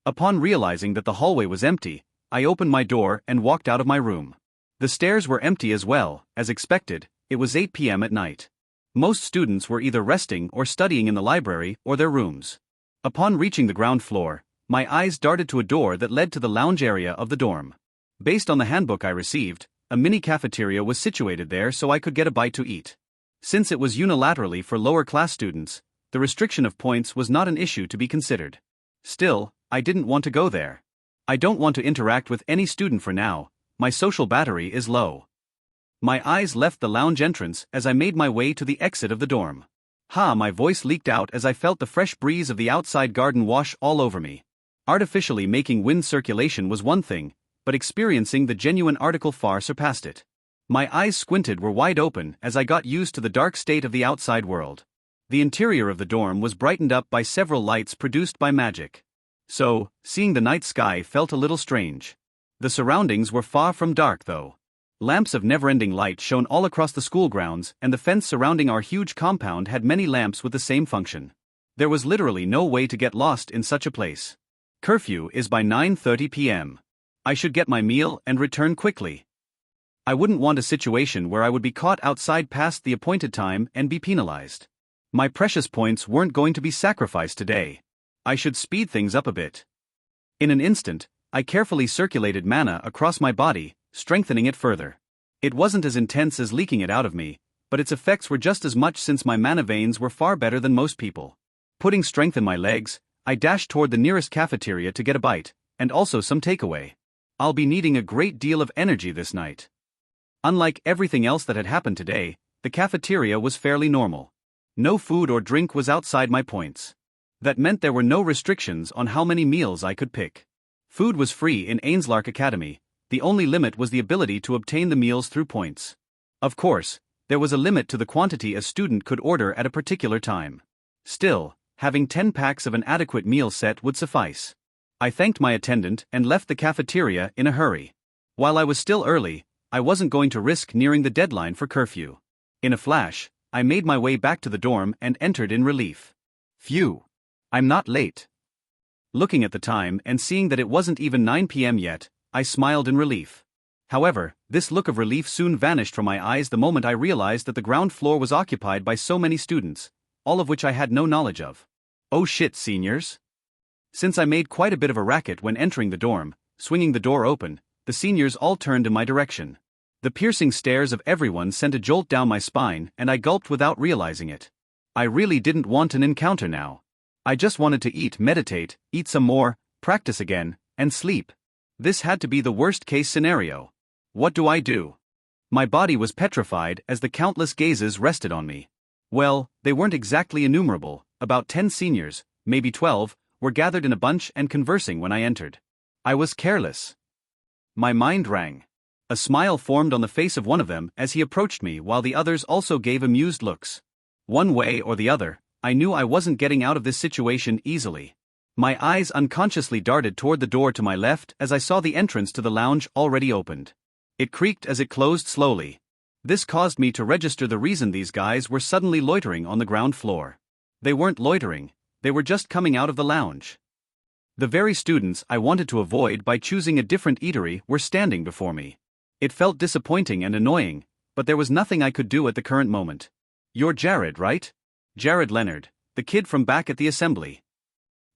S1: Upon realizing that the hallway was empty, I opened my door and walked out of my room. The stairs were empty as well. As expected, it was 8 p.m. at night. Most students were either resting or studying in the library or their rooms. Upon reaching the ground floor, my eyes darted to a door that led to the lounge area of the dorm. Based on the handbook I received, a mini cafeteria was situated there so I could get a bite to eat. Since it was unilaterally for lower class students, the restriction of points was not an issue to be considered. Still, I didn't want to go there. I don't want to interact with any student for now. My social battery is low. My eyes left the lounge entrance as I made my way to the exit of the dorm. My voice leaked out as I felt the fresh breeze of the outside garden wash all over me. Artificially making wind circulation was one thing, but experiencing the genuine article far surpassed it. My eyes squinted were wide open as I got used to the dark state of the outside world. The interior of the dorm was brightened up by several lights produced by magic. So, seeing the night sky felt a little strange. The surroundings were far from dark though. Lamps of never-ending light shone all across the school grounds, and the fence surrounding our huge compound had many lamps with the same function. There was literally no way to get lost in such a place. Curfew is by 9:30 p.m. I should get my meal and return quickly. I wouldn't want a situation where I would be caught outside past the appointed time and be penalized. My precious points weren't going to be sacrificed today. I should speed things up a bit. In an instant, I carefully circulated mana across my body, strengthening it further. It wasn't as intense as leaking it out of me, but its effects were just as much since my mana veins were far better than most people. Putting strength in my legs, I dashed toward the nearest cafeteria to get a bite, and also some takeaway. I'll be needing a great deal of energy this night. Unlike everything else that had happened today, the cafeteria was fairly normal. No food or drink was outside my points. That meant there were no restrictions on how many meals I could pick. Food was free in Ainslark Academy. The only limit was the ability to obtain the meals through points. Of course, there was a limit to the quantity a student could order at a particular time. Still, having 10 packs of an adequate meal set would suffice. I thanked my attendant and left the cafeteria in a hurry. While I was still early, I wasn't going to risk nearing the deadline for curfew. In a flash, I made my way back to the dorm and entered in relief. Phew!
S3: I'm not late.
S1: Looking at the time and seeing that it wasn't even 9 p.m. yet, I smiled in relief. However, this look of relief soon vanished from my eyes the moment I realized that the ground floor was occupied by so many students, all of which I had no knowledge of. Oh shit, seniors? Since I made quite a bit of a racket when entering the dorm, swinging the door open, the seniors all turned in my direction. The piercing stares of everyone sent a jolt down my spine, and I gulped without realizing it. I really didn't want an encounter now. I just wanted to eat, meditate, eat some more, practice again, and sleep. This had to be the worst-case scenario. What do I do? My body was petrified as the countless gazes rested on me. Well, they weren't exactly innumerable. About 10 seniors, maybe 12, were gathered in a bunch and conversing when I entered. I was careless. My mind rang. A smile formed on the face of one of them as he approached me while the others also gave amused looks. One way or the other, I knew I wasn't getting out of this situation easily. My eyes unconsciously darted toward the door to my left as I saw the entrance to the lounge already opened. It creaked as it closed slowly. This caused me to register the reason these guys were suddenly loitering on the ground floor. They weren't loitering, they were just coming out of the lounge. The very students I wanted to avoid by choosing a different eatery were standing before me. It felt disappointing and annoying, but there was nothing I could do at the current moment. You're Jared, right? Jared Leonard, the kid from back at the assembly.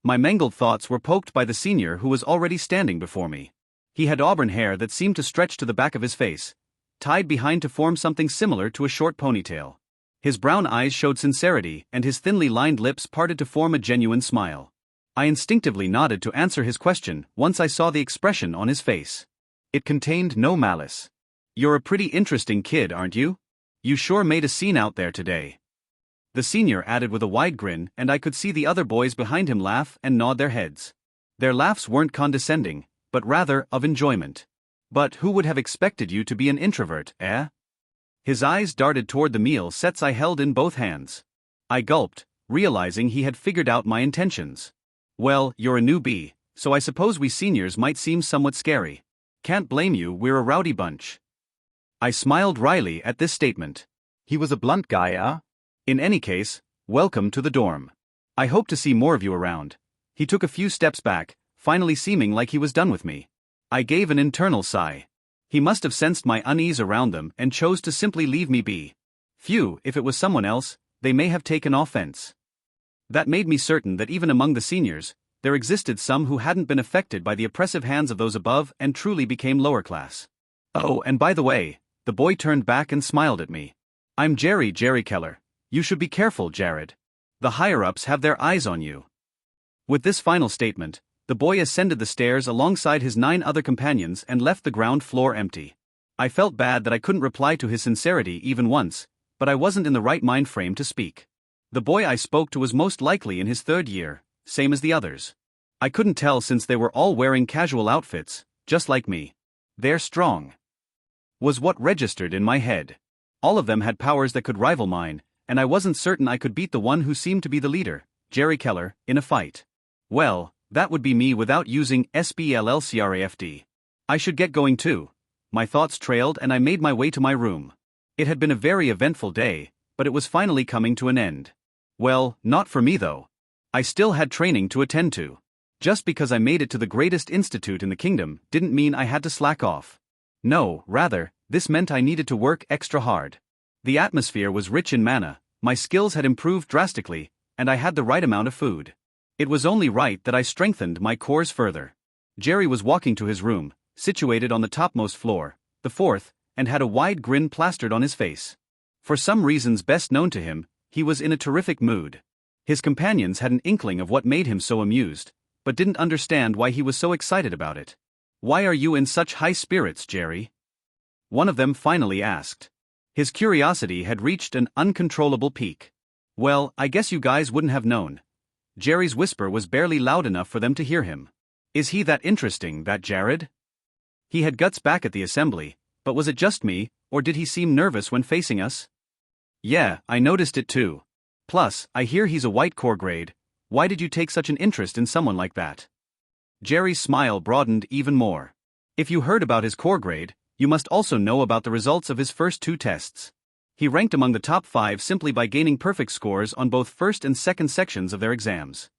S1: My mangled thoughts were poked by the senior who was already standing before me. He had auburn hair that seemed to stretch to the back of his face, tied behind to form something similar to a short ponytail. His brown eyes showed sincerity and his thinly lined lips parted to form a genuine smile. I instinctively nodded to answer his question once I saw the expression on his face. It contained no malice. You're a pretty interesting kid, aren't you? You sure made a scene out there today. The senior added with a wide grin, and I could see the other boys behind him laugh and nod their heads. Their laughs weren't condescending, but rather of enjoyment. But who would have expected you to be an introvert, eh? His eyes darted toward the meal sets I held in both hands. I gulped, realizing he had figured out my intentions. Well, you're a newbie, so I suppose we seniors might seem somewhat scary. Can't blame you, we're a rowdy bunch. I smiled wryly at this statement.
S3: He was a blunt guy, huh?
S1: In any case, welcome to the dorm. I hope to see more of you around. He took a few steps back, finally seeming like he was done with me. I gave an internal sigh. He must have sensed my unease around them and chose to simply leave me be. Phew, if it was someone else, they may have taken offense. That made me certain that even among the seniors, there existed some who hadn't been affected by the oppressive hands of those above and truly became lower class. Oh, and by the way, the boy turned back and smiled at me. I'm Jerry Keller. You should be careful, Jared. The higher-ups have their eyes on you. With this final statement, the boy ascended the stairs alongside his 9 other companions and left the ground floor empty. I felt bad that I couldn't reply to his sincerity even once, but I wasn't in the right mind frame to speak. The boy I spoke to was most likely in his 3rd year, same as the others. I couldn't tell since they were all wearing casual outfits, just like me. They're strong, was what registered in my head. All of them had powers that could rival mine, and I wasn't certain I could beat the one who seemed to be the leader, Jerry Keller, in a fight. Well, that would be me without using SBLLCRAFD. I should get going too. My thoughts trailed and I made my way to my room. It had been a very eventful day, but it was finally coming to an end. Well, not for me though. I still had training to attend to. Just because I made it to the greatest institute in the kingdom didn't mean I had to slack off. No, rather, this meant I needed to work extra hard. The atmosphere was rich in mana, my skills had improved drastically, and I had the right amount of food. It was only right that I strengthened my cores further. Jerry was walking to his room, situated on the topmost floor, the 4th, and had a wide grin plastered on his face. For some reasons best known to him, he was in a terrific mood. His companions had an inkling of what made him so amused, but didn't understand why he was so excited about it. Why are you in such high spirits, Jerry? One of them finally asked. His curiosity had reached an uncontrollable peak. Well, I guess you guys wouldn't have known. Jerry's whisper was barely loud enough for them to hear him. Is he that interesting, that Jared? He had guts back at the assembly, but was it just me, or did he seem nervous when facing us? Yeah, I noticed it too. Plus, I hear he's a white core grade. Why did you take such an interest in someone like that? Jerry's smile broadened even more. If you heard about his core grade, you must also know about the results of his first 2 tests. He ranked among the top 5 simply by gaining perfect scores on both first and second sections of their exams.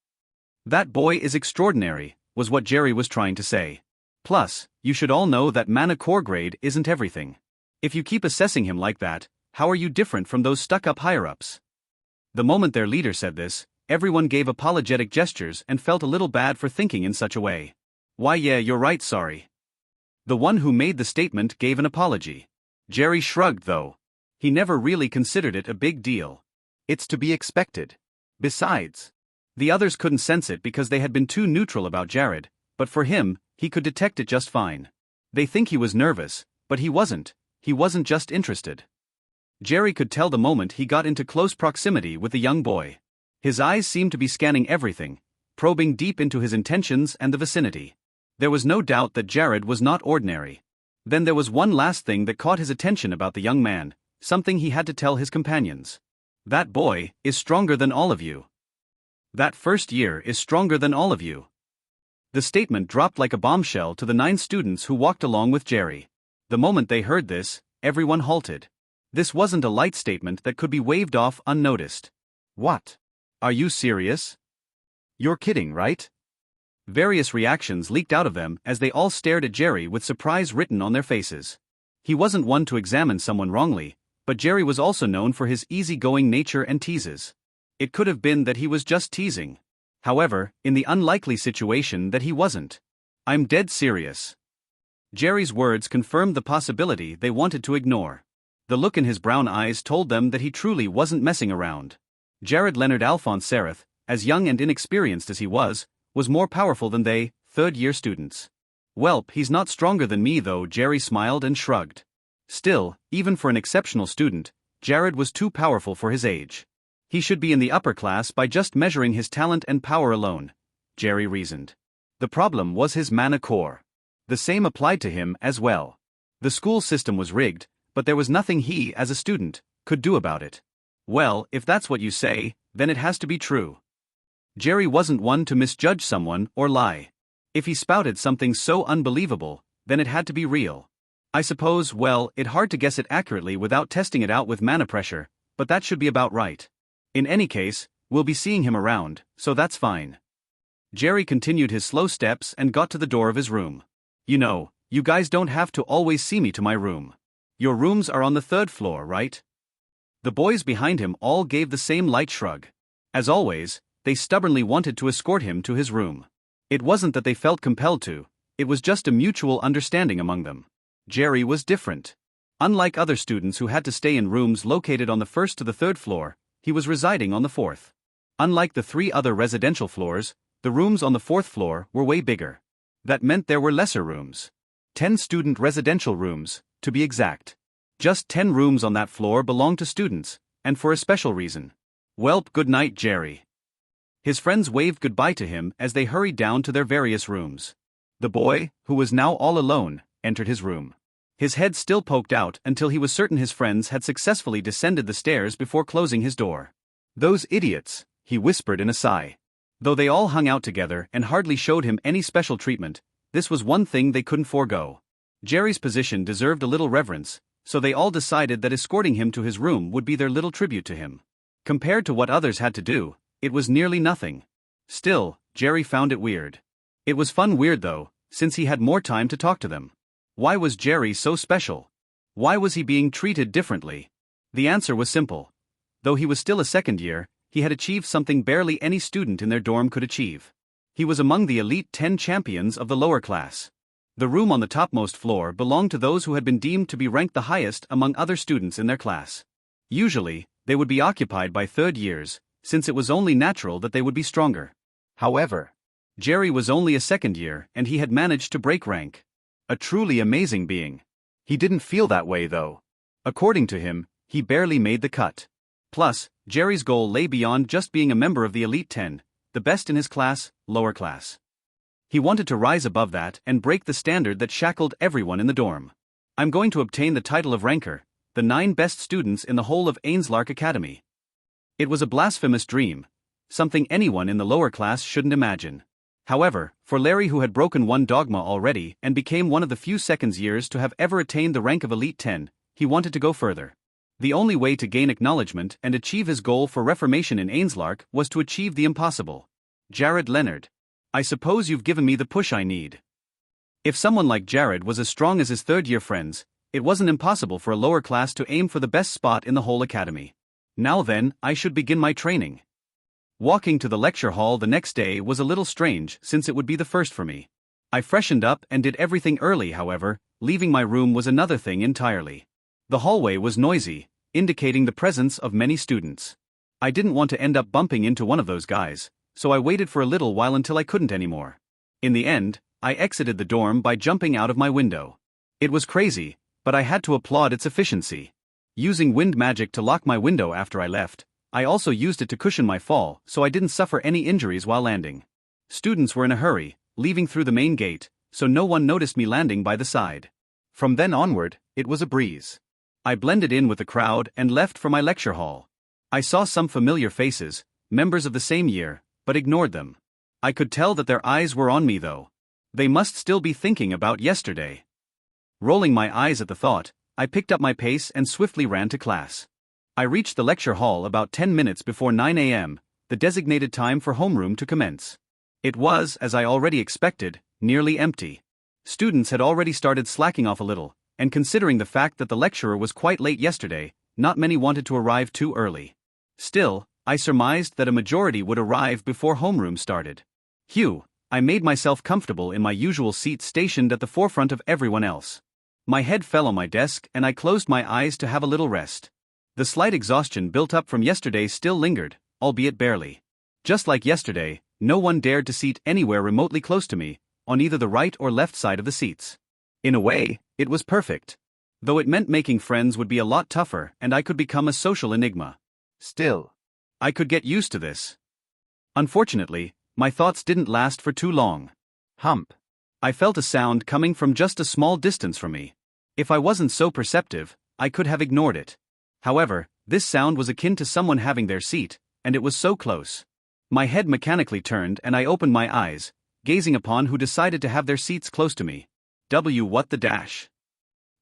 S1: That boy is extraordinary, was what Jerry was trying to say. Plus, you should all know that mana core grade isn't everything. If you keep assessing him like that, how are you different from those stuck-up higher-ups? The moment their leader said this, everyone gave apologetic gestures and felt a little bad for thinking in such a way. Why yeah, you're right, sorry. The one who made the statement gave an apology. Jerry shrugged though. He never really considered it a big deal.
S3: It's to be expected.
S1: Besides, the others couldn't sense it because they had been too neutral about Jared, but for him, he could detect it just fine. They think he was nervous, but he wasn't just interested. Jerry could tell the moment he got into close proximity with the young boy. His eyes seemed to be scanning everything, probing deep into his intentions and the vicinity. There was no doubt that Jared was not ordinary. Then there was one last thing that caught his attention about the young man, something he had to tell his companions. That boy is stronger than all of you. That first year is stronger than all of you. The statement dropped like a bombshell to the 9 students who walked along with Jerry. The moment they heard this, everyone halted. This wasn't a light statement that could be waved off unnoticed.
S3: What?
S1: Are you serious?
S3: You're kidding, right?
S1: Various reactions leaked out of them as they all stared at Jerry with surprise written on their faces. He wasn't one to examine someone wrongly, but Jerry was also known for his easygoing nature and teases. It could have been that he was just teasing. However, in the unlikely situation that he wasn't. I'm dead serious. Jerry's words confirmed the possibility they wanted to ignore. The look in his brown eyes told them that he truly wasn't messing around. Jared Leonard Alphonse Sereth, as young and inexperienced as he was more powerful than they, third-year students. Welp, he's not stronger than me though, Jerry smiled and shrugged. Still, even for an exceptional student, Jared was too powerful for his age. He should be in the upper class by just measuring his talent and power alone, Jerry reasoned. The problem was his mana core. The same applied to him as well. The school system was rigged, but there was nothing he, as a student, could do about it. Well, if that's what you say, then it has to be true. Jerry wasn't one to misjudge someone or lie. If he spouted something so unbelievable, then it had to be real. I suppose, well, it's hard to guess it accurately without testing it out with mana pressure, but that should be about right. In any case, we'll be seeing him around, so that's fine. Jerry continued his slow steps and got to the door of his room. You know, you guys don't have to always see me to my room. Your rooms are on the 3rd floor, right? The boys behind him all gave the same light shrug. As always, they stubbornly wanted to escort him to his room. It wasn't that they felt compelled to, it was just a mutual understanding among them. Jerry was different. Unlike other students who had to stay in rooms located on the 1st to the 3rd floor, he was residing on the 4th. Unlike the 3 other residential floors, the rooms on the 4th floor were way bigger. That meant there were lesser rooms. 10 student residential rooms, to be exact. Just 10 rooms on that floor belonged to students, and for a special reason. Welp, good night, Jerry. His friends waved goodbye to him as they hurried down to their various rooms. The boy, who was now all alone, entered his room. His head still poked out until he was certain his friends had successfully descended the stairs before closing his door. Those idiots, he whispered in a sigh. Though they all hung out together and hardly showed him any special treatment, this was one thing they couldn't forego. Jerry's position deserved a little reverence, so they all decided that escorting him to his room would be their little tribute to him. Compared to what others had to do, it was nearly nothing. Still, Jerry found it weird. It was fun weird though, since he had more time to talk to them. Why was Jerry so special? Why was he being treated differently? The answer was simple. Though he was still a second year, he had achieved something barely any student in their dorm could achieve. He was among the elite 10 champions of the lower class. The room on the topmost floor belonged to those who had been deemed to be ranked the highest among other students in their class. Usually, they would be occupied by 3rd years, since it was only natural that they would be stronger. However, Jerry was only a second year and he had managed to break rank. A truly amazing being. He didn't feel that way though. According to him, he barely made the cut. Plus, Jerry's goal lay beyond just being a member of the Elite 10, the best in his class, lower class. He wanted to rise above that and break the standard that shackled everyone in the dorm. I'm going to obtain the title of ranker, the 9 best students in the whole of Ainslark Academy. It was a blasphemous dream, something anyone in the lower class shouldn't imagine. However, for Larry, who had broken one dogma already and became one of the few second years to have ever attained the rank of Elite 10, he wanted to go further. The only way to gain acknowledgement and achieve his goal for reformation in Ainslark was to achieve the impossible. Jared Leonard. I suppose you've given me the push I need. If someone like Jared was as strong as his third-year friends, it wasn't impossible for a lower class to aim for the best spot in the whole academy. Now then, I should begin my training. Walking to the lecture hall the next day was a little strange since it would be the first for me. I freshened up and did everything early, however. Leaving my room was another thing entirely. The hallway was noisy, indicating the presence of many students. I didn't want to end up bumping into one of those guys, so I waited for a little while until I couldn't anymore. In the end, I exited the dorm by jumping out of my window. It was crazy, but I had to applaud its efficiency. Using wind magic to lock my window after I left, I also used it to cushion my fall so I didn't suffer any injuries while landing. Students were in a hurry, leaving through the main gate, so no one noticed me landing by the side. From then onward, it was a breeze. I blended in with the crowd and left for my lecture hall. I saw some familiar faces, members of the same year, but ignored them. I could tell that their eyes were on me though. They must still be thinking about yesterday. Rolling my eyes at the thought, I picked up my pace and swiftly ran to class. I reached the lecture hall about 10 minutes before 9 a.m., the designated time for homeroom to commence. It was, as I already expected, nearly empty. Students had already started slacking off a little, and considering the fact that the lecturer was quite late yesterday, not many wanted to arrive too early. Still, I surmised that a majority would arrive before homeroom started. Phew, I made myself comfortable in my usual seat stationed at the forefront of everyone else. My head fell on my desk and I closed my eyes to have a little rest. The slight exhaustion built up from yesterday still lingered, albeit barely. Just like yesterday, no one dared to seat anywhere remotely close to me, on either the right or left side of the seats. In a way, it was perfect. Though it meant making friends would be a lot tougher and I could become a social enigma. Still, I could get used to this. Unfortunately, my thoughts didn't last for too long. Hump. I felt a sound coming from just a small distance from me. If I wasn't so perceptive, I could have ignored it. However, this sound was akin to someone having their seat, and it was so close. My head mechanically turned and I opened my eyes, gazing upon who decided to have their seats close to me. What the dash?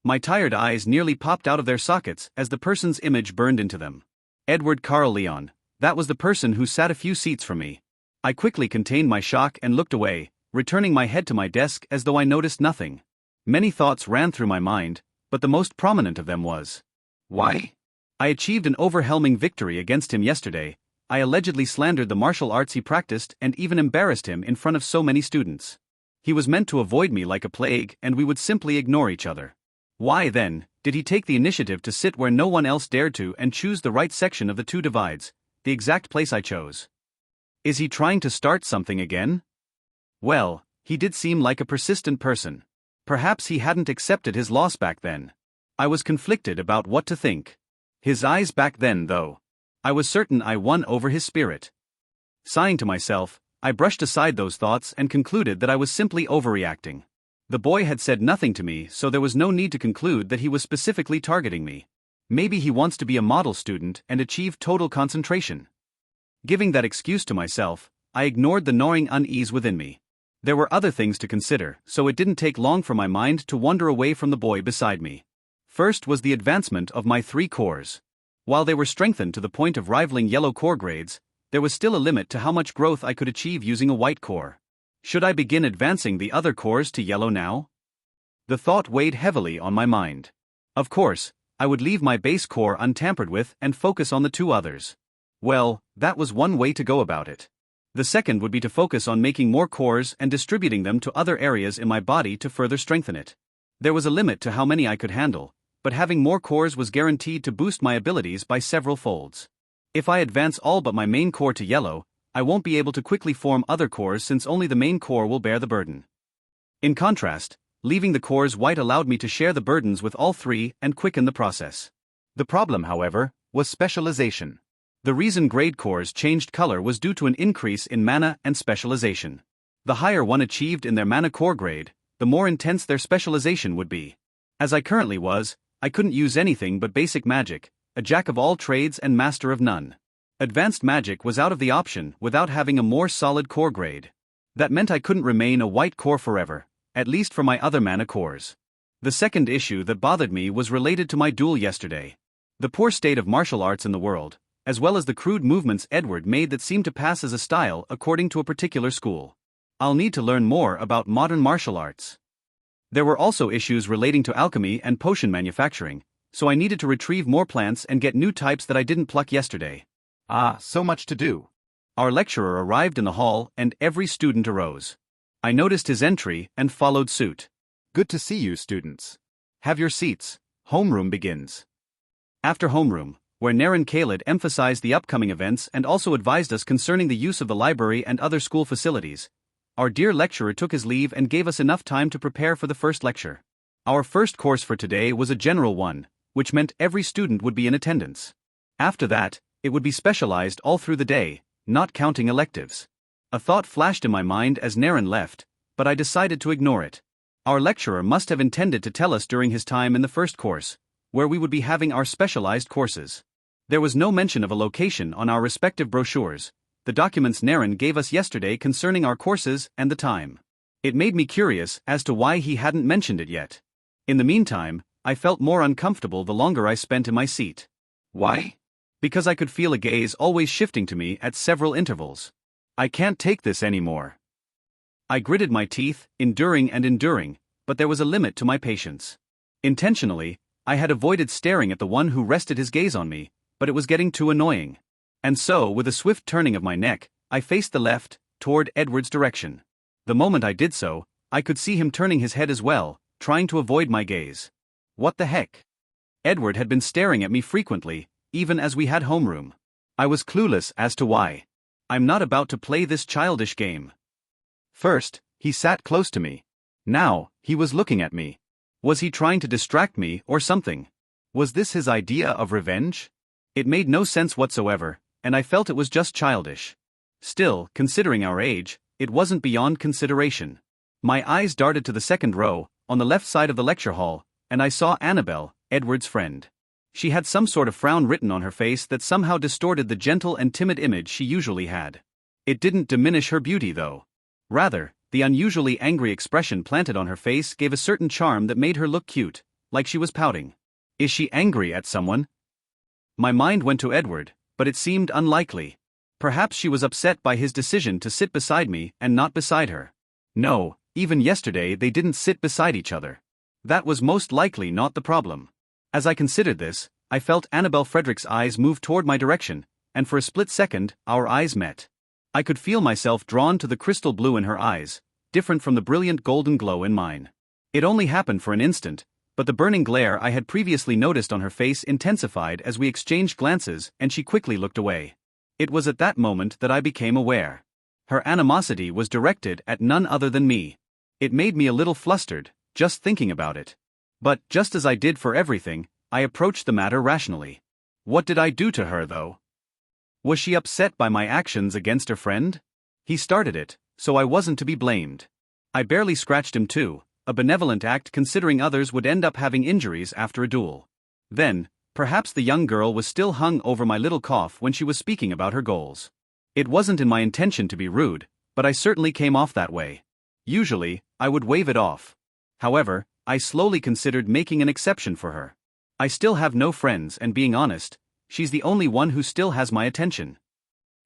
S1: My tired eyes nearly popped out of their sockets as the person's image burned into them. Edward Carl Leon, that was the person who sat a few seats from me. I quickly contained my shock and looked away, returning my head to my desk as though I noticed nothing. Many thoughts ran through my mind, but the most prominent of them was, why? I achieved an overwhelming victory against him yesterday. I allegedly slandered the martial arts he practiced and even embarrassed him in front of so many students. He was meant to avoid me like a plague and we would simply ignore each other. Why, then, did he take the initiative to sit where no one else dared to and choose the right section of the two divides, the exact place I chose? Is he trying to start something again? Well, he did seem like a persistent person. Perhaps he hadn't accepted his loss back then. I was conflicted about what to think. His eyes back then, though. I was certain I won over his spirit. Sighing to myself, I brushed aside those thoughts and concluded that I was simply overreacting. The boy had said nothing to me, so there was no need to conclude that he was specifically targeting me. Maybe he wants to be a model student and achieve total concentration. Giving that excuse to myself, I ignored the gnawing unease within me. There were other things to consider, so it didn't take long for my mind to wander away from the boy beside me. First was the advancement of my 3 cores. While they were strengthened to the point of rivaling yellow core grades, there was still a limit to how much growth I could achieve using a white core. Should I begin advancing the other cores to yellow now? The thought weighed heavily on my mind. Of course, I would leave my base core untampered with and focus on the 2 others. Well, that was one way to go about it. The second would be to focus on making more cores and distributing them to other areas in my body to further strengthen it. There was a limit to how many I could handle, but having more cores was guaranteed to boost my abilities by several folds. If I advance all but my main core to yellow, I won't be able to quickly form other cores since only the main core will bear the burden. In contrast, leaving the cores white allowed me to share the burdens with all 3 and quicken the process. The problem, however, was specialization. The reason grade cores changed color was due to an increase in mana and specialization. The higher one achieved in their mana core grade, the more intense their specialization would be. As I currently was, I couldn't use anything but basic magic, a jack of all trades and master of none. Advanced magic was out of the option without having a more solid core grade. That meant I couldn't remain a white core forever, at least for my other mana cores. The second issue that bothered me was related to my duel yesterday. The poor state of martial arts in the world, as well as the crude movements Edward made that seemed to pass as a style according to a particular school. I'll need to learn more about modern martial arts. There were also issues relating to alchemy and potion manufacturing, so I needed to retrieve more plants and get new types that I didn't pluck yesterday.
S3: So much to do.
S1: Our lecturer arrived in the hall and every student arose. I noticed his entry and followed suit.
S3: Good to see you, students. Have your seats. Homeroom begins.
S1: After homeroom, where Naren Khalid emphasized the upcoming events and also advised us concerning the use of the library and other school facilities, our dear lecturer took his leave and gave us enough time to prepare for the first lecture. Our first course for today was a general one, which meant every student would be in attendance. After that, it would be specialized all through the day, not counting electives. A thought flashed in my mind as Naren left, but I decided to ignore it. Our lecturer must have intended to tell us during his time in the first course, where we would be having our specialized courses. There was no mention of a location on our respective brochures, the documents Naren gave us yesterday concerning our courses and the time. It made me curious as to why he hadn't mentioned it yet. In the meantime, I felt more uncomfortable the longer I spent in my seat.
S3: Why?
S1: Because I could feel a gaze always shifting to me at several intervals. I can't take this anymore. I gritted my teeth, enduring, but there was a limit to my patience. Intentionally, I had avoided staring at the one who rested his gaze on me, but it was getting too annoying. And so, with a swift turning of my neck, I faced the left, toward Edward's direction. The moment I did so, I could see him turning his head as well, trying to avoid my gaze. What the heck? Edward had been staring at me frequently, even as we had homeroom. I was clueless as to why. I'm not about to play this childish game. First, he sat close to me. Now, he was looking at me. Was he trying to distract me or something? Was this his idea of revenge? It made no sense whatsoever, and I felt it was just childish. Still, considering our age, it wasn't beyond consideration. My eyes darted to the second row, on the left side of the lecture hall, and I saw Annabelle, Edward's friend. She had some sort of frown written on her face that somehow distorted the gentle and timid image she usually had. It didn't diminish her beauty though. Rather, the unusually angry expression planted on her face gave a certain charm that made her look cute, like she was pouting. Is she angry at someone? My mind went to Edward, but it seemed unlikely. Perhaps she was upset by his decision to sit beside me and not beside her. No, even yesterday they didn't sit beside each other. That was most likely not the problem. As I considered this, I felt Annabelle Frederick's eyes move toward my direction, and for a split second, our eyes met. I could feel myself drawn to the crystal blue in her eyes, different from the brilliant golden glow in mine. It only happened for an instant, but the burning glare I had previously noticed on her face intensified as we exchanged glances and she quickly looked away. It was at that moment that I became aware. Her animosity was directed at none other than me. It made me a little flustered, just thinking about it. But, just as I did for everything, I approached the matter rationally. What did I do to her though? Was she upset by my actions against her friend? He started it, so I wasn't to be blamed. I barely scratched him too, a benevolent act considering others would end up having injuries after a duel. Then, perhaps the young girl was still hung over my little cough when she was speaking about her goals. It wasn't in my intention to be rude, but I certainly came off that way. Usually, I would wave it off. However, I slowly considered making an exception for her. I still have no friends and being honest, she's the only one who still has my attention.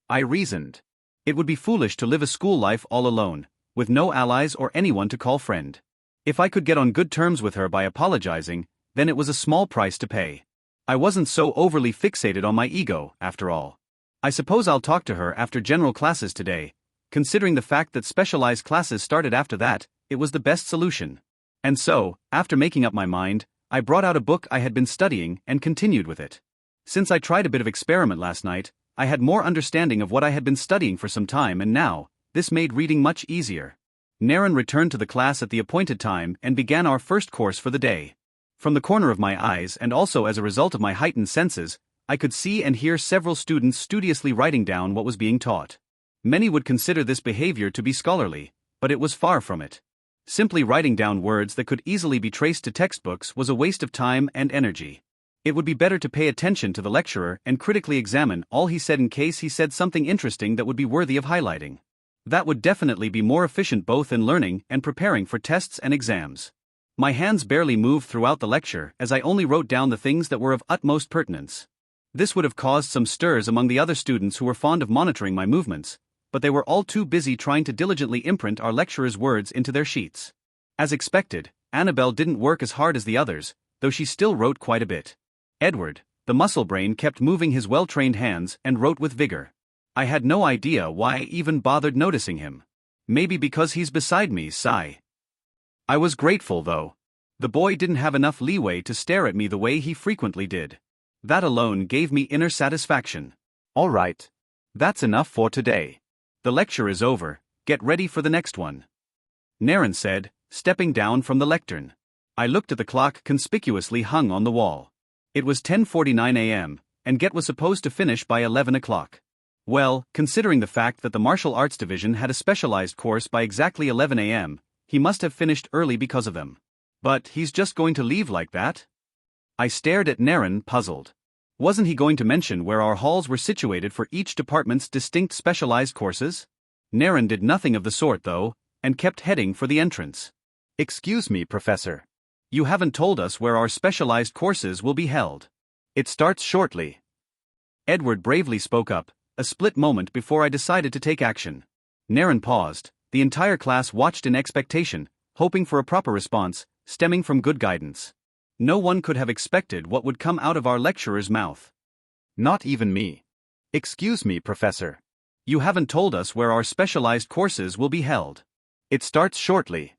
S1: I reasoned. It would be foolish to live a school life all alone, with no allies or anyone to call friend. If I could get on good terms with her by apologizing, then it was a small price to pay. I wasn't so overly fixated on my ego, after all. I suppose I'll talk to her after general classes today. Considering the fact that specialized classes started after that, it was the best solution. And so, after making up my mind, I brought out a book I had been studying and continued with it. Since I tried a bit of experiment last night, I had more understanding of what I had been studying for some time, and now, this made reading much easier. Naren returned to the class at the appointed time and began our first course for the day. From the corner of my eyes and also as a result of my heightened senses, I could see and hear several students studiously writing down what was being taught. Many would consider this behavior to be scholarly, but it was far from it. Simply writing down words that could easily be traced to textbooks was a waste of time and energy. It would be better to pay attention to the lecturer and critically examine all he said in case he said something interesting that would be worthy of highlighting. That would definitely be more efficient both in learning and preparing for tests and exams. My hands barely moved throughout the lecture as I only wrote down the things that were of utmost pertinence. This would have caused some stirs among the other students who were fond of monitoring my movements, but they were all too busy trying to diligently imprint our lecturer's words into their sheets. As expected, Annabelle didn't work as hard as the others, though she still wrote quite a bit. Edward, the muscle brain, kept moving his well-trained hands and wrote with vigor. I had no idea why I even bothered noticing him. Maybe because he's beside me, sigh. I was grateful though. The boy didn't have enough leeway to stare at me the way he frequently did. That alone gave me inner satisfaction.
S3: All right. That's enough for today.
S1: The lecture is over, get ready for the next one. Naren said, stepping down from the lectern. I looked at the clock conspicuously hung on the wall. It was 10:49 a.m., and Get was supposed to finish by 11 o'clock. Well, considering the fact that the martial arts division had a specialized course by exactly 11 a.m., he must have finished early because of them. But he's just going to leave like that? I stared at Naren, puzzled. Wasn't he going to mention where our halls were situated for each department's distinct specialized courses? Naren did nothing of the sort though, and kept heading for the entrance.
S3: Excuse me, Professor.
S1: You haven't told us where our specialized courses will be held.
S3: It starts shortly.
S1: Edward bravely spoke up, a split moment before I decided to take action. Naren paused, the entire class watched in expectation, hoping for a proper response, stemming from good guidance. No one could have expected what would come out of our lecturer's mouth.
S3: Not even me. Excuse me, Professor.
S1: You haven't told us where our specialized courses will be held.
S3: It starts shortly.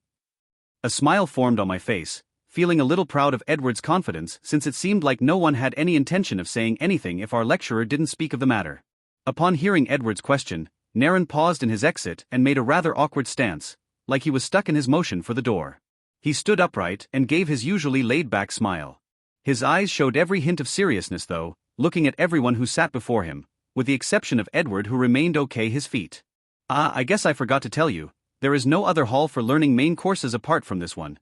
S1: A smile formed on my face, feeling a little proud of Edward's confidence since it seemed like no one had any intention of saying anything if our lecturer didn't speak of the matter. Upon hearing Edward's question, Naren paused in his exit and made a rather awkward stance, like he was stuck in his motion for the door. He stood upright and gave his usually laid-back smile. His eyes showed every hint of seriousness though, looking at everyone who sat before him, with the exception of Edward who remained okay his feet. I guess I forgot to tell you, there is no other hall for learning main courses apart from this one.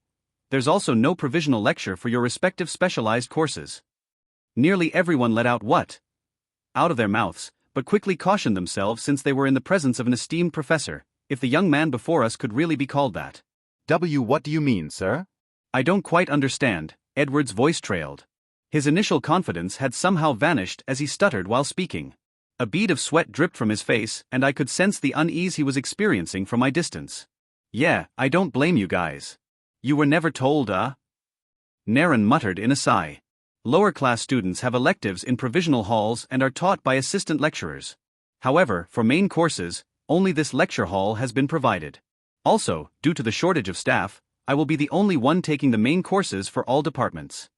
S1: There's also no provisional lecture for your respective specialized courses. Nearly everyone let out what? Out of their mouths, but quickly cautioned themselves since they were in the presence of an esteemed professor, if the young man before us could really be called that.
S3: What do you mean, sir?
S1: I don't quite understand, Edward's voice trailed. His initial confidence had somehow vanished as he stuttered while speaking. A bead of sweat dripped from his face and I could sense the unease he was experiencing from my distance. Yeah, I don't blame you guys. You were never told, Naren muttered in a sigh. Lower-class students have electives in provisional halls and are taught by assistant lecturers. However, for main courses, only this lecture hall has been provided. Also, due to the shortage of staff, I will be the only one taking the main courses for all departments.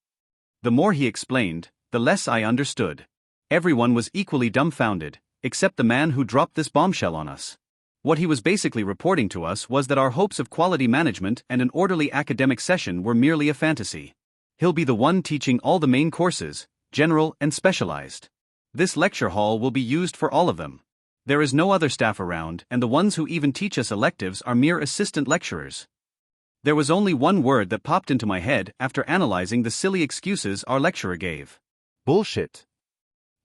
S1: The more he explained, the less I understood. Everyone was equally dumbfounded, except the man who dropped this bombshell on us. What he was basically reporting to us was that our hopes of quality management and an orderly academic session were merely a fantasy. He'll be the one teaching all the main courses, general and specialized. This lecture hall will be used for all of them. There is no other staff around, and the ones who even teach us electives are mere assistant lecturers. There was only one word that popped into my head after analyzing the silly excuses our lecturer gave.
S3: Bullshit.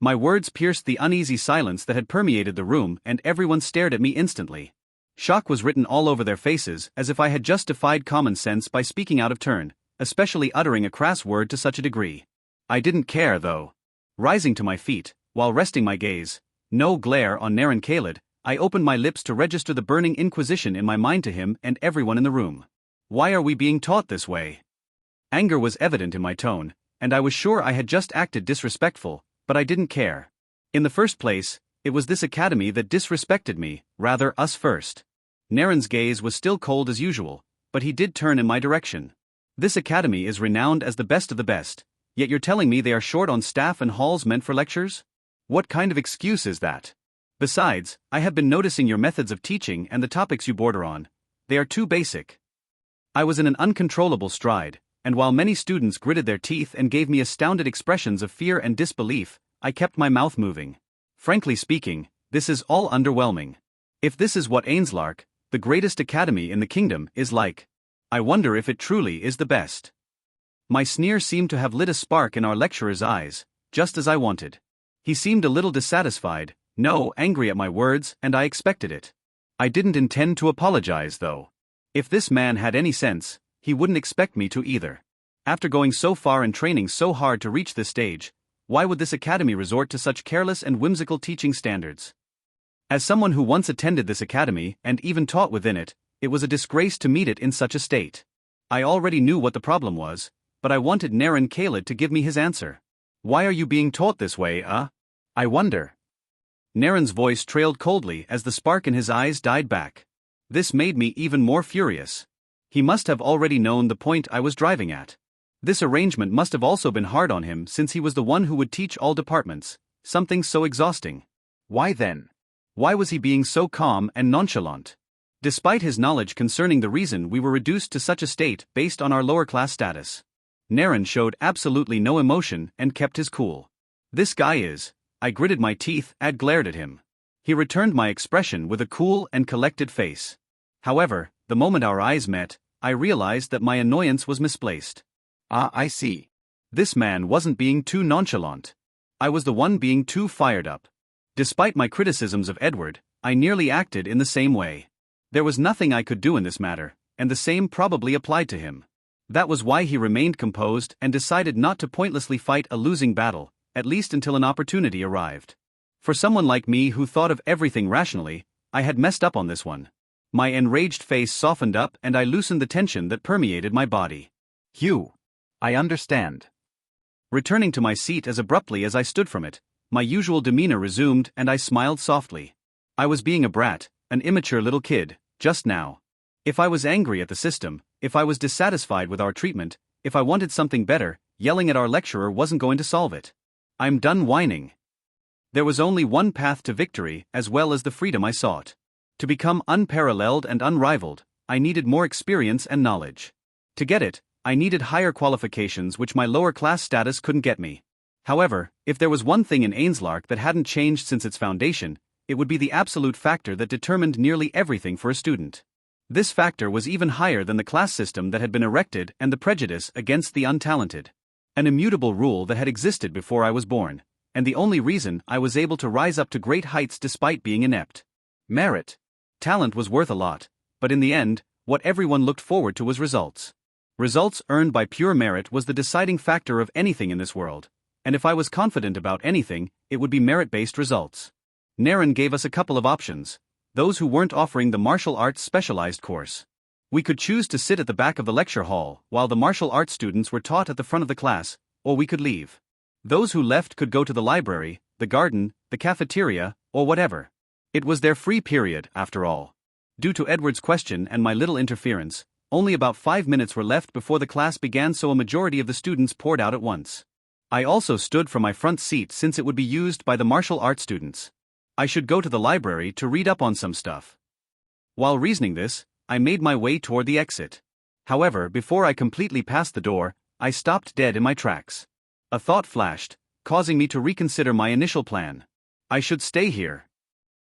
S1: My words pierced the uneasy silence that had permeated the room and everyone stared at me instantly. Shock was written all over their faces as if I had just defied common sense by speaking out of turn, especially uttering a crass word to such a degree. I didn't care though. Rising to my feet, while resting my gaze, no glare on Naren Khalid, I opened my lips to register the burning inquisition in my mind to him and everyone in the room. Why are we being taught this way? Anger was evident in my tone, and I was sure I had just acted disrespectful, but I didn't care. In the first place, it was this academy that disrespected me, rather us first. Naren's gaze was still cold as usual, but he did turn in my direction. This academy is renowned as the best of the best, yet you're telling me they are short on staff and halls meant for lectures? What kind of excuse is that? Besides, I have been noticing your methods of teaching and the topics you border on. They are too basic. I was in an uncontrollable stride, and while many students gritted their teeth and gave me astounded expressions of fear and disbelief, I kept my mouth moving. Frankly speaking, this is all underwhelming. If this is what Ainslark, the greatest academy in the kingdom, is like, I wonder if it truly is the best. My sneer seemed to have lit a spark in our lecturer's eyes, just as I wanted. He seemed a little dissatisfied, no, angry at my words, and I expected it. I didn't intend to apologize though. If this man had any sense, he wouldn't expect me to either. After going so far and training so hard to reach this stage, Why would this academy resort to such careless and whimsical teaching standards? As someone who once attended this academy and even taught within it, it was a disgrace to meet it in such a state. I already knew what the problem was, but I wanted Reincarnation to give me his answer. Why are you being taught this way, I wonder. Naren's voice trailed coldly as the spark in his eyes died back. This made me even more furious. He must have already known the point I was driving at. This arrangement must have also been hard on him since he was the one who would teach all departments, something so exhausting. Why then? Why was he being so calm and nonchalant? Despite his knowledge concerning the reason we were reduced to such a state based on our lower class status, Naren showed absolutely no emotion and kept his cool. This guy is. I gritted my teeth and glared at him. He returned my expression with a cool and collected face. However, the moment our eyes met, I realized that my annoyance was misplaced. I see. This man wasn't being too nonchalant. I was the one being too fired up. Despite my criticisms of Edward, I nearly acted in the same way. There was nothing I could do in this matter, and the same probably applied to him. That was why he remained composed and decided not to pointlessly fight a losing battle, at least until an opportunity arrived. For someone like me who thought of everything rationally, I had messed up on this one. My enraged face softened up and I loosened the tension that permeated my body. Hugh. I understand. Returning to my seat as abruptly as I stood from it, my usual demeanor resumed and I smiled softly. I was being a brat, an immature little kid, just now. If I was angry at the system, if I was dissatisfied with our treatment, if I wanted something better, yelling at our lecturer wasn't going to solve it. I'm done whining. There was only one path to victory as well as the freedom I sought. To become unparalleled and unrivaled, I needed more experience and knowledge. To get it, I needed higher qualifications which my lower class status couldn't get me. However, if there was one thing in Ainslark that hadn't changed since its foundation, it would be the absolute factor that determined nearly everything for a student. This factor was even higher than the class system that had been erected and the prejudice against the untalented. An immutable rule that had existed before I was born, and the only reason I was able to rise up to great heights despite being inept. Merit. Talent was worth a lot, but in the end, what everyone looked forward to was results. Results earned by pure merit was the deciding factor of anything in this world, and if I was confident about anything, it would be merit-based results. Naren gave us a couple of options, those who weren't offering the martial arts specialized course. We could choose to sit at the back of the lecture hall while the martial arts students were taught at the front of the class, or we could leave. Those who left could go to the library, the garden, the cafeteria, or whatever. It was their free period, after all. Due to Edward's question and my little interference, only about 5 minutes were left before the class began, so a majority of the students poured out at once. I also stood for my front seat since it would be used by the martial arts students. I should go to the library to read up on some stuff. While reasoning this, I made my way toward the exit. However, before I completely passed the door, I stopped dead in my tracks. A thought flashed, causing me to reconsider my initial plan. I should stay here.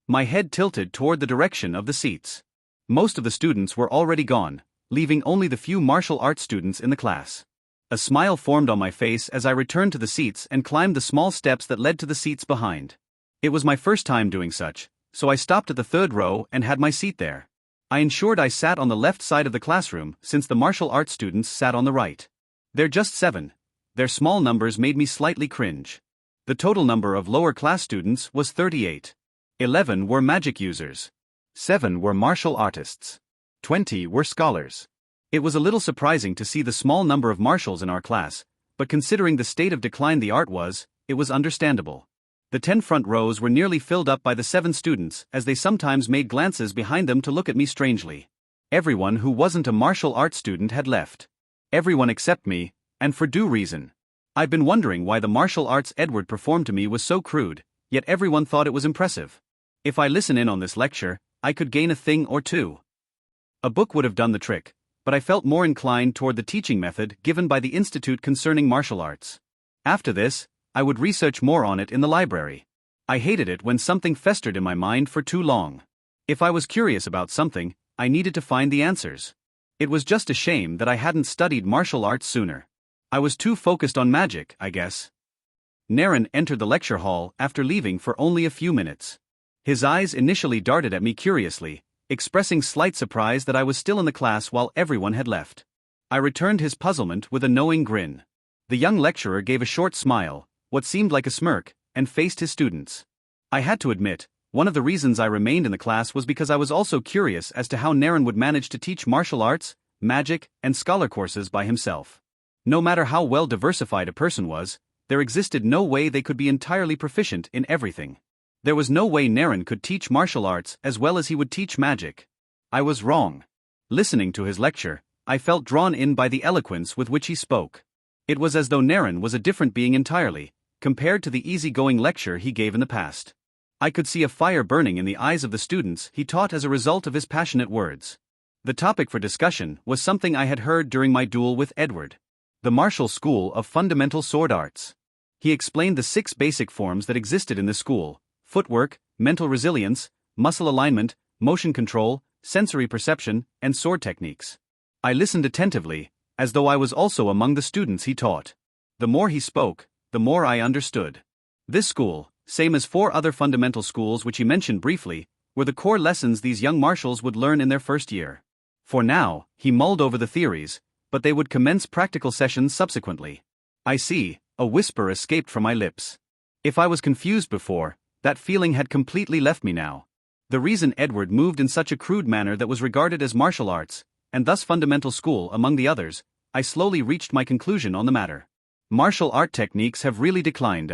S1: My head tilted toward the direction of the seats. Most of the students were already gone, leaving only the few martial arts students in the class. A smile formed on my face as I returned to the seats and climbed the small steps that led to the seats behind. It was my first time doing such, so I stopped at the third row and had my seat there. I ensured I sat on the left side of the classroom since the martial arts students sat on the right. They're just 7. Their small numbers made me slightly cringe. The total number of lower class students was 38. 11 were magic users. 7 were martial artists. 20 were scholars. It was a little surprising to see the small number of martials in our class, but considering the state of decline the art was, it was understandable. The 10 front rows were nearly filled up by the 7 students, as they sometimes made glances behind them to look at me strangely. Everyone who wasn't a martial arts student had left. Everyone except me, and for due reason. I've been wondering why the martial arts Edward performed to me was so crude, yet everyone thought it was impressive. If I listen in on this lecture, I could gain a thing or two. A book would have done the trick, but I felt more inclined toward the teaching method given by the Institute concerning martial arts. After this, I would research more on it in the library. I hated it when something festered in my mind for too long. If I was curious about something, I needed to find the answers. It was just a shame that I hadn't studied martial arts sooner. I was too focused on magic, I guess. Naren entered the lecture hall after leaving for only a few minutes. His eyes initially darted at me curiously, expressing slight surprise that I was still in the class while everyone had left. I returned his puzzlement with a knowing grin. The young lecturer gave a short smile, what seemed like a smirk, and faced his students. I had to admit, one of the reasons I remained in the class was because I was also curious as to how Naren would manage to teach martial arts, magic, and scholar courses by himself. No matter how well diversified a person was, there existed no way they could be entirely proficient in everything. There was no way Naren could teach martial arts as well as he would teach magic. I was wrong. Listening to his lecture, I felt drawn in by the eloquence with which he spoke. It was as though Naren was a different being entirely, compared to the easygoing lecture he gave in the past. I could see a fire burning in the eyes of the students he taught as a result of his passionate words. The topic for discussion was something I had heard during my duel with Edward. The martial school of fundamental sword arts. He explained the 6 basic forms that existed in the school: footwork, mental resilience, muscle alignment, motion control, sensory perception, and sword techniques. I listened attentively, as though I was also among the students he taught. The more he spoke, the more I understood. This school, same as 4 other fundamental schools which he mentioned briefly, were the core lessons these young marshals would learn in their first year. For now, he mulled over the theories, but they would commence practical sessions subsequently. I see, a whisper escaped from my lips. If I was confused before, that feeling had completely left me now. The reason Edward moved in such a crude manner that was regarded as martial arts, and thus fundamental school among the others, I slowly reached my conclusion on the matter. Martial art techniques have really declined,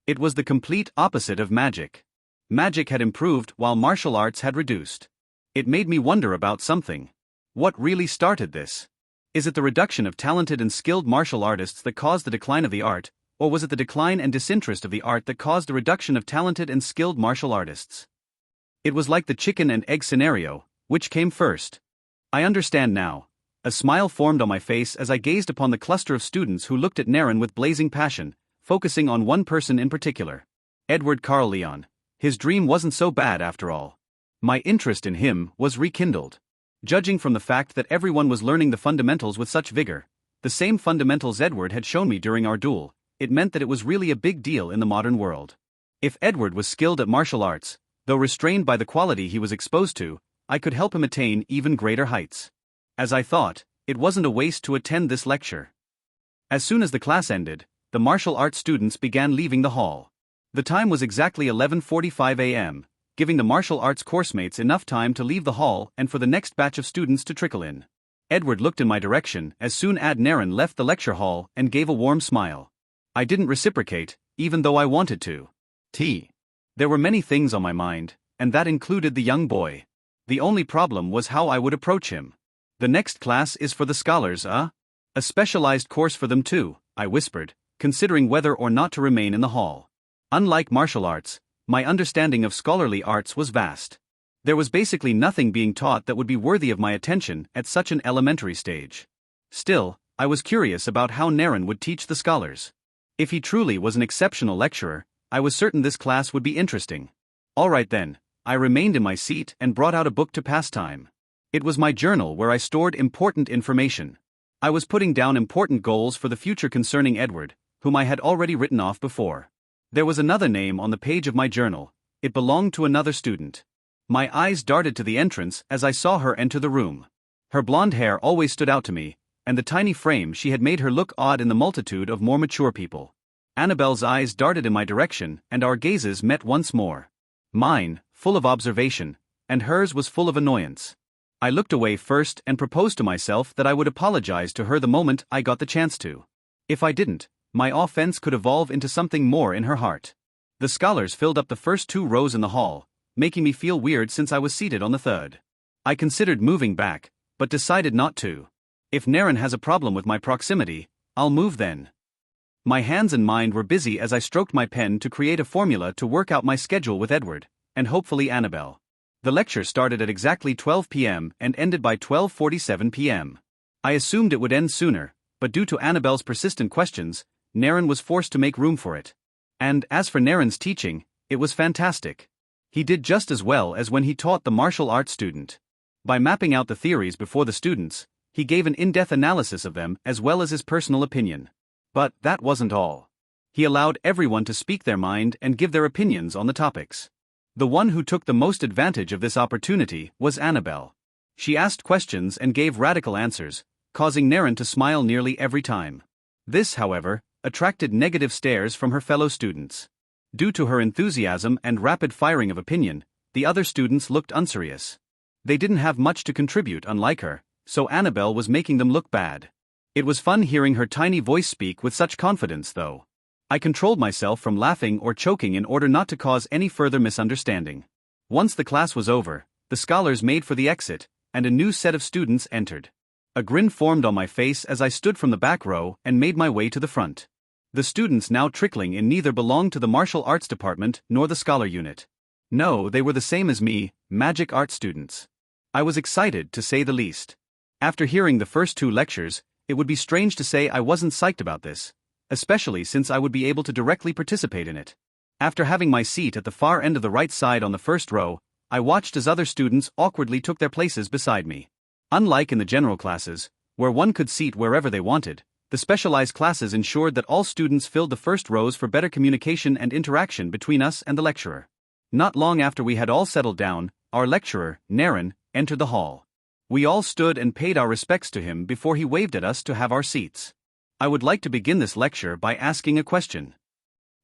S1: It was the complete opposite of magic. Magic had improved while martial arts had reduced. It made me wonder about something. What really started this? Is it the reduction of talented and skilled martial artists that caused the decline of the art, or was it the decline and disinterest of the art that caused the reduction of talented and skilled martial artists? It was like the chicken and egg scenario, which came first? I understand now. A smile formed on my face as I gazed upon the cluster of students who looked at Naren with blazing passion, focusing on one person in particular. Edward Carl Leon. His dream wasn't so bad after all. My interest in him was rekindled. Judging from the fact that everyone was learning the fundamentals with such vigor, the same fundamentals Edward had shown me during our duel, it meant that it was really a big deal in the modern world. If Edward was skilled at martial arts, though restrained by the quality he was exposed to, I could help him attain even greater heights. As I thought, it wasn't a waste to attend this lecture. As soon as the class ended, the martial arts students began leaving the hall. The time was exactly 11:45 a.m., giving the martial arts coursemates enough time to leave the hall and for the next batch of students to trickle in. Edward looked in my direction as soon as Naren left the lecture hall and gave a warm smile. I didn't reciprocate, even though I wanted to. There were many things on my mind, and that included the young boy. The only problem was how I would approach him. The next class is for the scholars, A specialized course for them too, I whispered, considering whether or not to remain in the hall. Unlike martial arts, my understanding of scholarly arts was vast. There was basically nothing being taught that would be worthy of my attention at such an elementary stage. Still, I was curious about how Naren would teach the scholars. If he truly was an exceptional lecturer, I was certain this class would be interesting. All right then, I remained in my seat and brought out a book to pass time. It was my journal where I stored important information. I was putting down important goals for the future concerning Edward, whom I had already written off before. There was another name on the page of my journal. It belonged to another student. My eyes darted to the entrance as I saw her enter the room. Her blonde hair always stood out to me, and the tiny frame she had made her look odd in the multitude of more mature people. Annabelle's eyes darted in my direction, and our gazes met once more. Mine, full of observation, and hers was full of annoyance. I looked away first and proposed to myself that I would apologize to her the moment I got the chance to. If I didn't, my offense could evolve into something more in her heart. The scholars filled up the first 2 rows in the hall, making me feel weird since I was seated on the third. I considered moving back, but decided not to. If Naren has a problem with my proximity, I'll move then. My hands and mind were busy as I stroked my pen to create a formula to work out my schedule with Edward, and hopefully Annabelle. The lecture started at exactly 12 p.m. and ended by 12:47 p.m. I assumed it would end sooner, but due to Annabelle's persistent questions, Naren was forced to make room for it. And as for Naren's teaching, it was fantastic. He did just as well as when he taught the martial arts student. By mapping out the theories before the students, he gave an in-depth analysis of them as well as his personal opinion. But that wasn't all. He allowed everyone to speak their mind and give their opinions on the topics. The one who took the most advantage of this opportunity was Annabelle. She asked questions and gave radical answers, causing Naren to smile nearly every time. This, however, attracted negative stares from her fellow students. Due to her enthusiasm and rapid firing of opinion, the other students looked unserious. They didn't have much to contribute, unlike her, so Annabelle was making them look bad. It was fun hearing her tiny voice speak with such confidence, though. I controlled myself from laughing or choking in order not to cause any further misunderstanding. Once the class was over, the scholars made for the exit, and a new set of students entered. A grin formed on my face as I stood from the back row and made my way to the front. The students now trickling in neither belonged to the martial arts department nor the scholar unit. No, they were the same as me, magic art students. I was excited, to say the least. After hearing the first two lectures, it would be strange to say I wasn't psyched about this, especially since I would be able to directly participate in it. After having my seat at the far end of the right side on the first row, I watched as other students awkwardly took their places beside me. Unlike in the general classes, where one could seat wherever they wanted, the specialized classes ensured that all students filled the first rows for better communication and interaction between us and the lecturer. Not long after we had all settled down, our lecturer, Naren, entered the hall. We all stood and paid our respects to him before he waved at us to have our seats. I would like to begin this lecture by asking a question.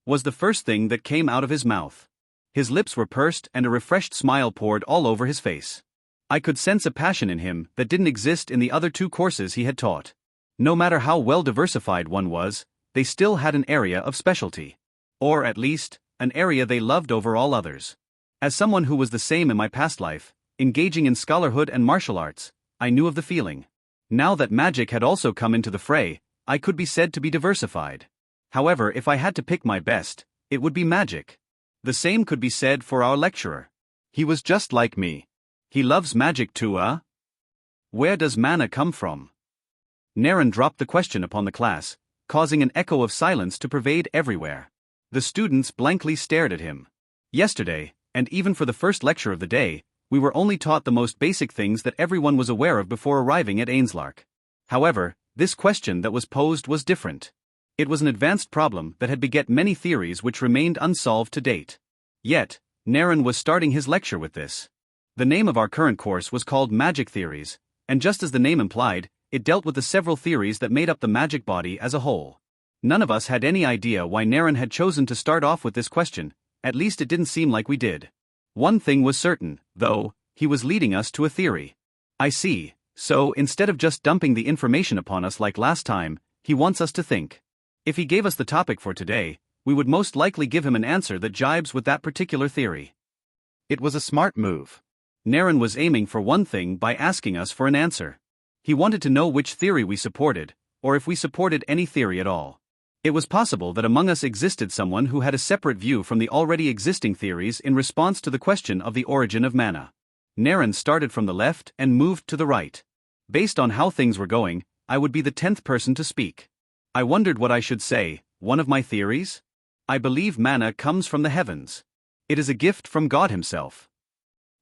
S1: Was the first thing that came out of his mouth. His lips were pursed and a refreshed smile poured all over his face. I could sense a passion in him that didn't exist in the other two courses he had taught. No matter how well diversified one was, they still had an area of specialty. Or at least, an area they loved over all others. As someone who was the same in my past life, engaging in scholarhood and martial arts, I knew of the feeling. Now that magic had also come into the fray, I could be said to be diversified. However, if I had to pick my best, it would be magic. The same could be said for our lecturer. He was just like me. He loves magic too, Where does mana come from? Naren dropped the question upon the class, causing an echo of silence to pervade everywhere. The students blankly stared at him. Yesterday, and even for the first lecture of the day, we were only taught the most basic things that everyone was aware of before arriving at Ainslark. However, this question that was posed was different. It was an advanced problem that had beget many theories which remained unsolved to date. Yet, Naren was starting his lecture with this. The name of our current course was called Magic Theories, and just as the name implied, it dealt with the several theories that made up the magic body as a whole. None of us had any idea why Naren had chosen to start off with this question, at least it didn't seem like we did. One thing was certain, though, he was leading us to a theory. I see, so instead of just dumping the information upon us like last time, he wants us to think. If he gave us the topic for today, we would most likely give him an answer that jibes with that particular theory.
S3: It was a smart move.
S1: Naren was aiming for one thing by asking us for an answer. He wanted to know which theory we supported, or if we supported any theory at all. It was possible that among us existed someone who had a separate view from the already existing theories in response to the question of the origin of mana. Naren started from the left and moved to the right. Based on how things were going, I would be the 10th person to speak. I wondered what I should say. One of my theories? I believe mana comes from the heavens. It is a gift from God himself,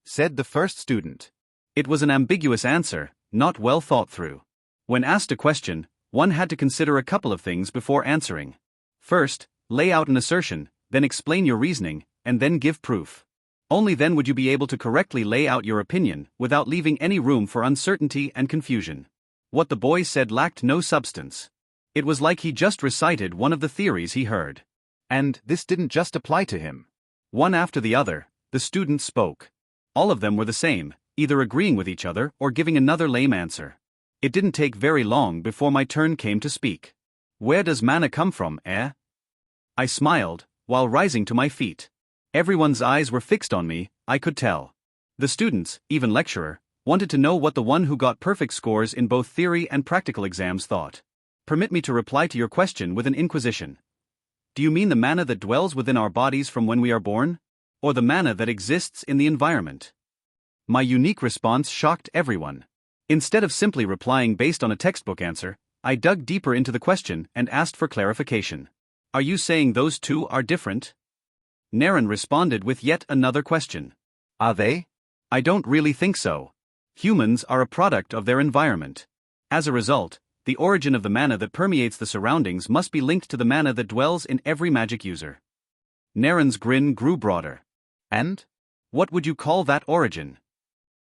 S3: said the first student.
S1: It was an ambiguous answer, not well thought through. When asked a question, one had to consider a couple of things before answering. First, lay out an assertion, then explain your reasoning, and then give proof. Only then would you be able to correctly lay out your opinion without leaving any room for uncertainty and confusion. What the boy said lacked no substance. It was like he just recited one of the theories he heard.
S3: And this didn't just apply to him.
S1: One after the other, the students spoke. All of them were the same, either agreeing with each other or giving another lame answer. It didn't take very long before my turn came to speak. Where does mana come from, I smiled, while rising to my feet. Everyone's eyes were fixed on me, I could tell. The students, even lecturer, wanted to know what the one who got perfect scores in both theory and practical exams thought. Permit me to reply to your question with an inquisition. Do you mean the mana that dwells within our bodies from when we are born? Or the mana that exists in the environment? My unique response shocked everyone. Instead of simply replying based on a textbook answer, I dug deeper into the question and asked for clarification. Are you saying those two are different? Naren responded with yet another question.
S3: Are they?
S1: I don't really think so. Humans are a product of their environment. As a result, the origin of the mana that permeates the surroundings must be linked to the mana that dwells in every magic user. Naren's grin grew broader.
S3: And?
S1: What would you call that origin?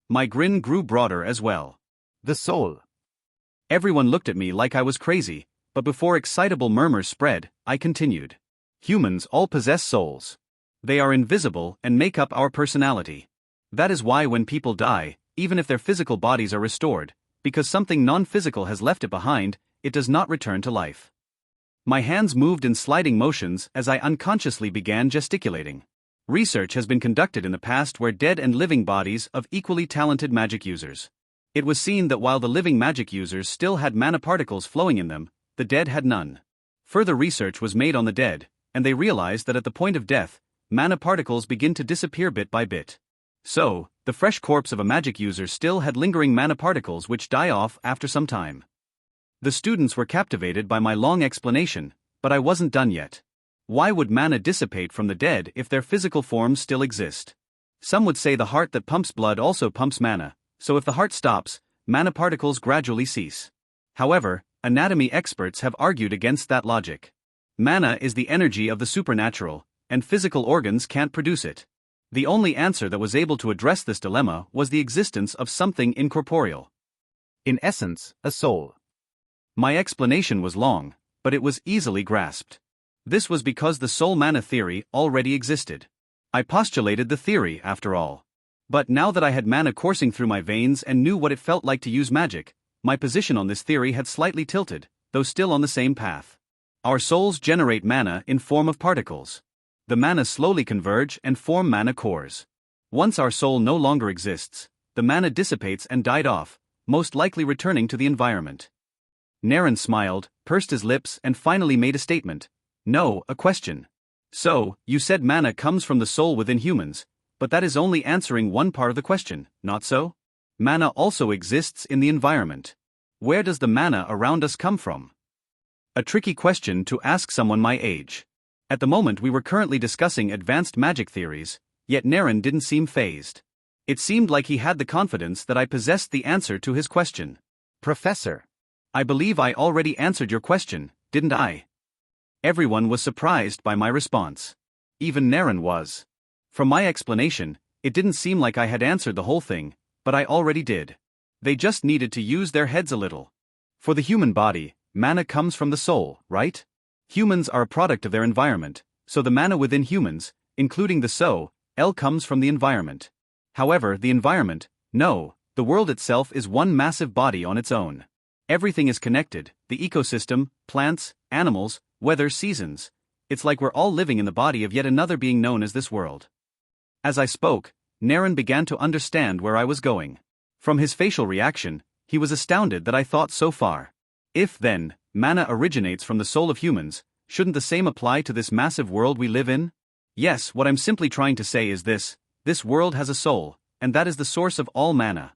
S1: My grin grew broader as well.
S3: The soul.
S1: Everyone looked at me like I was crazy, But before excitable murmurs spread, I continued. Humans all possess souls. They are invisible and make up our personality. That is why when people die, even if their physical bodies are restored, because something non-physical has left it behind, it does not return to life. My hands moved in sliding motions as I unconsciously began gesticulating. Research has been conducted in the past where dead and living bodies of equally talented magic users. It was seen that while the living magic users still had mana particles flowing in them, the dead had none. Further research was made on the dead, and they realized that at the point of death, mana particles begin to disappear bit by bit. So, the fresh corpse of a magic user still had lingering mana particles which die off after some time. The students were captivated by my long explanation, but I wasn't done yet. Why would mana dissipate from the dead if their physical forms still exist? Some would say the heart that pumps blood also pumps mana, so if the heart stops, mana particles gradually cease. However, anatomy experts have argued against that logic. Mana is the energy of the supernatural, and physical organs can't produce it. The only answer that was able to address this dilemma was the existence of something incorporeal.
S3: In essence, a soul.
S1: My explanation was long, but it was easily grasped. This was because the soul mana theory already existed. I postulated the theory, after all. But now that I had mana coursing through my veins and knew what it felt like to use magic, my position on this theory had slightly tilted, though still on the same path. Our souls generate mana in form of particles. The mana slowly converge and form mana cores. Once our soul no longer exists, the mana dissipates and died off, most likely returning to the environment. Naren smiled, pursed his lips and finally made a statement. No, a question. So, you said mana comes from the soul within humans, but that is only answering one part of the question, not so? Mana also exists in the environment. Where does the mana around us come from? A tricky question to ask someone my age. At the moment we were currently discussing advanced magic theories, yet Naren didn't seem fazed. It seemed like he had the confidence that I possessed the answer to his question.
S3: Professor.
S1: I believe I already answered your question, didn't I? Everyone was surprised by my response. Even Naren was. From my explanation, it didn't seem like I had answered the whole thing, but I already did. They just needed to use their heads a little. For the human body, mana comes from the soul, right? Humans are a product of their environment, so the mana within humans, including the soul, comes from the environment. However, the environment, the world itself is one massive body on its own. Everything is connected, the ecosystem, plants, animals, weather, seasons. It's like we're all living in the body of yet another being known as this world. As I spoke, Naren began to understand where I was going. From his facial reaction, he was astounded that I thought so far. If, then, mana originates from the soul of humans, shouldn't the same apply to this massive world we live in? Yes, what I'm simply trying to say is this world has a soul, and that is the source of all mana.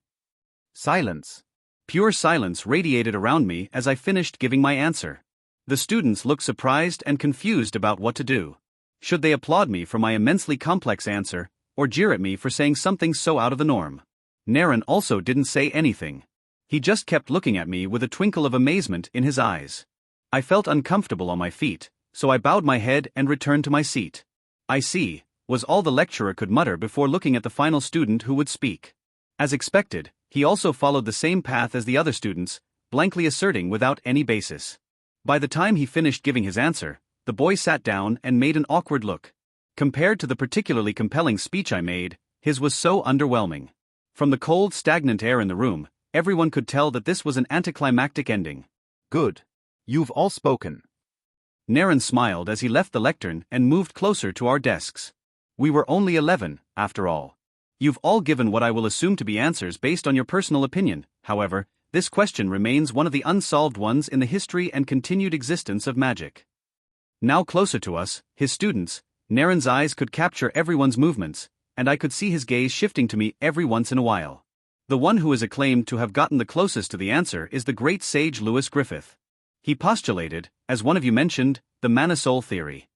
S3: Silence.
S1: Pure silence radiated around me as I finished giving my answer. The students looked surprised and confused about what to do. Should they applaud me for my immensely complex answer, or jeer at me for saying something so out of the norm? Naren also didn't say anything. He just kept looking at me with a twinkle of amazement in his eyes. I felt uncomfortable on my feet, so I bowed my head and returned to my seat. I see, was all the lecturer could mutter before looking at the final student who would speak. As expected, he also followed the same path as the other students, blankly asserting without any basis. By the time he finished giving his answer, the boy sat down and made an awkward look. Compared to the particularly compelling speech I made, his was so underwhelming. From the cold, stagnant air in the room, everyone could tell that this was an anticlimactic ending.
S3: Good. You've all spoken.
S1: Naren smiled as he left the lectern and moved closer to our desks. We were only 11, after all. You've all given what I will assume to be answers based on your personal opinion. However, this question remains one of the unsolved ones in the history and continued existence of magic. Now closer to us, his students, Naren's eyes could capture everyone's movements, and I could see his gaze shifting to me every once in a while. The one who is acclaimed to have gotten the closest to the answer is the great sage Lewis Griffith. He postulated, as one of you mentioned, the mana soul theory.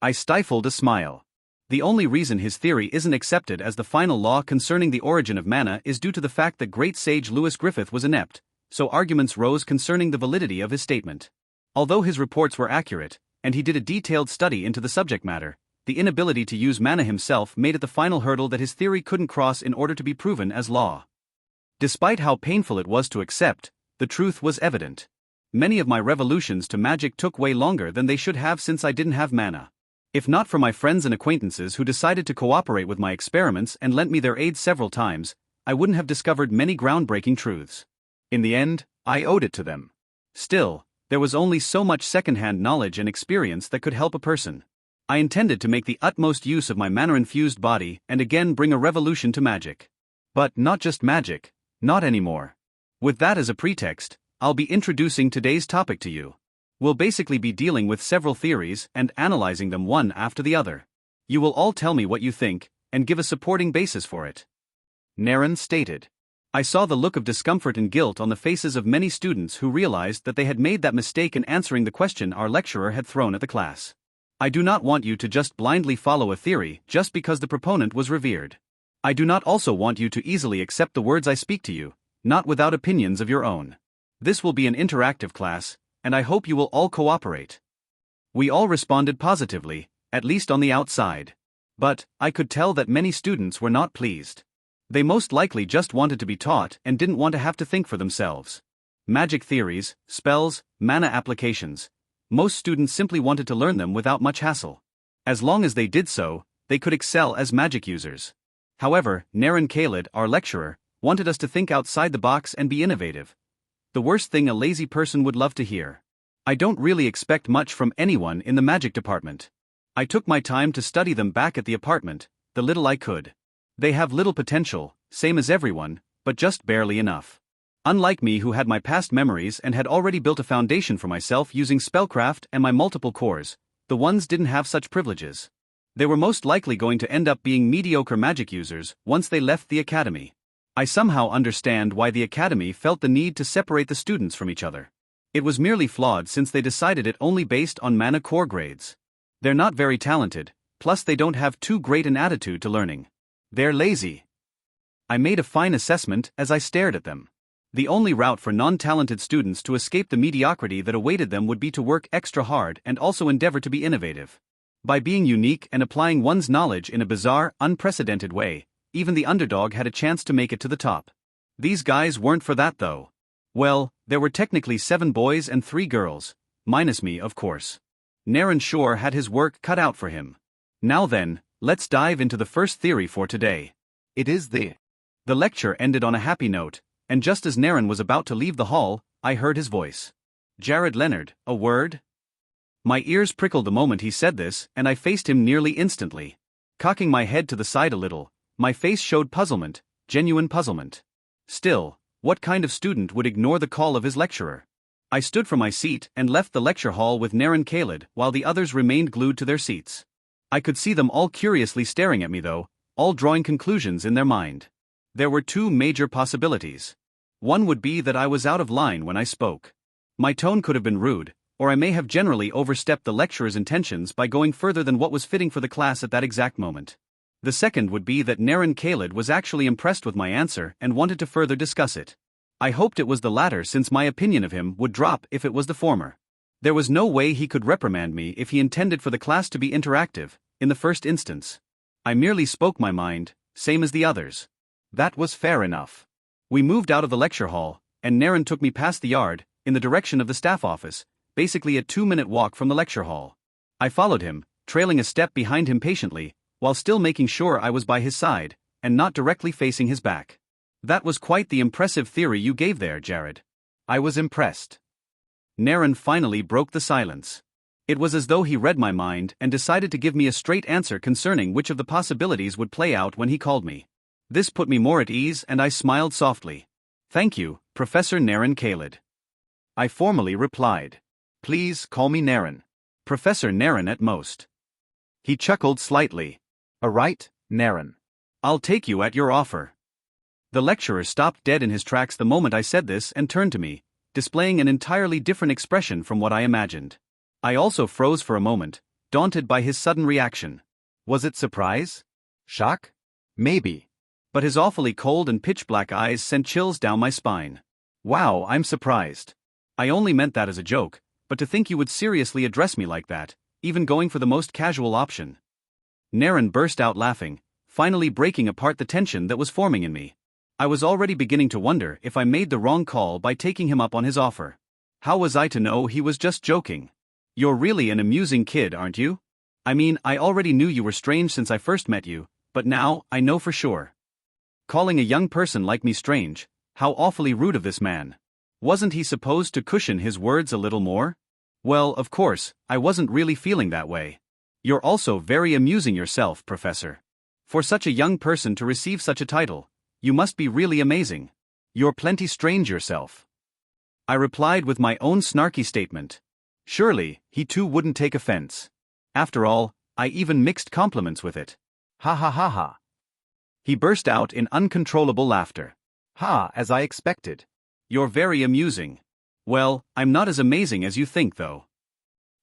S1: I stifled a smile. The only reason his theory isn't accepted as the final law concerning the origin of mana is due to the fact that great sage Lewis Griffith was inept, so arguments rose concerning the validity of his statement. Although his reports were accurate, and he did a detailed study into the subject matter, the inability to use mana himself made it the final hurdle that his theory couldn't cross in order to be proven as law. Despite how painful it was to accept, the truth was evident. Many of my revolutions to magic took way longer than they should have since I didn't have mana. If not for my friends and acquaintances who decided to cooperate with my experiments and lent me their aid several times, I wouldn't have discovered many groundbreaking truths. In the end, I owed it to them. Still, there was only so much second-hand knowledge and experience that could help a person. I intended to make the utmost use of my mana-infused body and again bring a revolution to magic. But not just magic, not anymore. With that as a pretext, I'll be introducing today's topic to you. We'll basically be dealing with several theories and analyzing them one after the other. You will all tell me what you think, and give a supporting basis for it. Naren stated. I saw the look of discomfort and guilt on the faces of many students who realized that they had made that mistake in answering the question our lecturer had thrown at the class. I do not want you to just blindly follow a theory just because the proponent was revered. I do not also want you to easily accept the words I speak to you, not without opinions of your own. This will be an interactive class, and I hope you will all cooperate. We all responded positively, at least on the outside. But I could tell that many students were not pleased. They most likely just wanted to be taught and didn't want to have to think for themselves. Magic theories, spells, mana applications. Most students simply wanted to learn them without much hassle. As long as they did so, they could excel as magic users. However, Naren Khalid, our lecturer, wanted us to think outside the box and be innovative. The worst thing a lazy person would love to hear. I don't really expect much from anyone in the magic department. I took my time to study them back at the apartment, the little I could. They have little potential, same as everyone, but just barely enough. Unlike me, who had my past memories and had already built a foundation for myself using spellcraft and my multiple cores, the ones didn't have such privileges. They were most likely going to end up being mediocre magic users once they left the academy. I somehow understand why the academy felt the need to separate the students from each other. It was merely flawed since they decided it only based on mana core grades. They're not very talented, plus they don't have too great an attitude to learning. They're lazy. I made a fine assessment as I stared at them. The only route for non-talented students to escape the mediocrity that awaited them would be to work extra hard and also endeavor to be innovative. By being unique and applying one's knowledge in a bizarre, unprecedented way, even the underdog had a chance to make it to the top. These guys weren't for that though. Well, there were technically 7 boys and 3 girls, minus me of course. Naren sure had his work cut out for him. Now then, let's dive into the first theory for today.
S3: It is the
S1: lecture ended on a happy note, and just as Naren was about to leave the hall, I heard his voice. Jared Leonard, a word? My ears prickled the moment he said this, and I faced him nearly instantly. Cocking my head to the side a little, my face showed puzzlement, genuine puzzlement. Still, what kind of student would ignore the call of his lecturer? I stood from my seat and left the lecture hall with Naren Khalid while the others remained glued to their seats. I could see them all curiously staring at me though, all drawing conclusions in their mind. There were 2 major possibilities. One would be that I was out of line when I spoke. My tone could have been rude, or I may have generally overstepped the lecturer's intentions by going further than what was fitting for the class at that exact moment. The second would be that Naren Khalid was actually impressed with my answer and wanted to further discuss it. I hoped it was the latter since my opinion of him would drop if it was the former. There was no way he could reprimand me if he intended for the class to be interactive, in the first instance. I merely spoke my mind, same as the others. That was fair enough. We moved out of the lecture hall, and Naren took me past the yard, in the direction of the staff office, basically a 2-minute walk from the lecture hall. I followed him, trailing a step behind him patiently, while still making sure I was by his side, and not directly facing his back. That was quite the impressive theory you gave there, Jared. I was impressed. Naren finally broke the silence. It was as though he read my mind and decided to give me a straight answer concerning which of the possibilities would play out when he called me. This put me more at ease and I smiled softly. Thank you, Professor Naren Khalid. I formally replied. Please call me Naren. Professor Naren at most. He chuckled slightly. All right, Naren. I'll take you at your offer. The lecturer stopped dead in his tracks the moment I said this and turned to me, displaying an entirely different expression from what I imagined. I also froze for a moment, daunted by his sudden reaction. Was it surprise? Shock? Maybe. But his awfully cold and pitch-black eyes sent chills down my spine. Wow, I'm surprised. I only meant that as a joke, but to think you would seriously address me like that, even going for the most casual option. Naren burst out laughing, finally breaking apart the tension that was forming in me. I was already beginning to wonder if I made the wrong call by taking him up on his offer. How was I to know he was just joking? You're really an amusing kid, aren't you? I mean, I already knew you were strange since I first met you, but now, I know for sure. Calling a young person like me strange, how awfully rude of this man. Wasn't he supposed to cushion his words a little more? Well, of course, I wasn't really feeling that way. You're also very amusing yourself, Professor. For such a young person to receive such a title, you must be really amazing. You're plenty strange yourself. I replied with my own snarky statement. Surely, he too wouldn't take offense. After all, I even mixed compliments with it.
S3: Ha ha ha ha.
S1: He burst out in uncontrollable laughter.
S3: Ha, as I expected.
S1: You're very amusing. Well, I'm not as amazing as you think, though.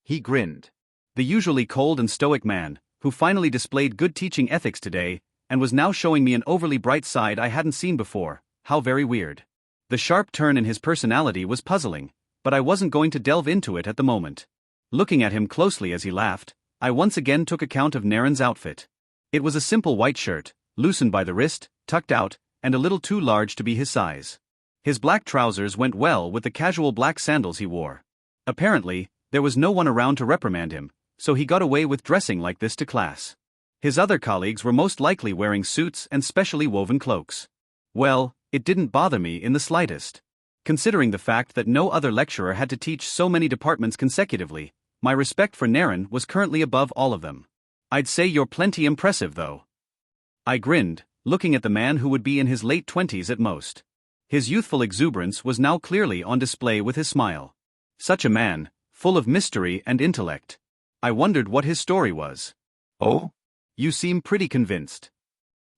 S3: He grinned.
S1: The usually cold and stoic man, who finally displayed good teaching ethics today, and was now showing me an overly bright side I hadn't seen before, how very weird. The sharp turn in his personality was puzzling, but I wasn't going to delve into it at the moment. Looking at him closely as he laughed, I once again took account of Naren's outfit. It was a simple white shirt, loosened by the wrist, tucked out, and a little too large to be his size. His black trousers went well with the casual black sandals he wore. Apparently, there was no one around to reprimand him, so he got away with dressing like this to class. His other colleagues were most likely wearing suits and specially woven cloaks. Well, it didn't bother me in the slightest. Considering the fact that no other lecturer had to teach so many departments consecutively, my respect for Naren was currently above all of them. I'd say you're plenty impressive, though. I grinned, looking at the man who would be in his late 20s at most. His youthful exuberance was now clearly on display with his smile. Such a man, full of mystery and intellect. I wondered what his story was.
S3: Oh?
S1: You seem pretty convinced.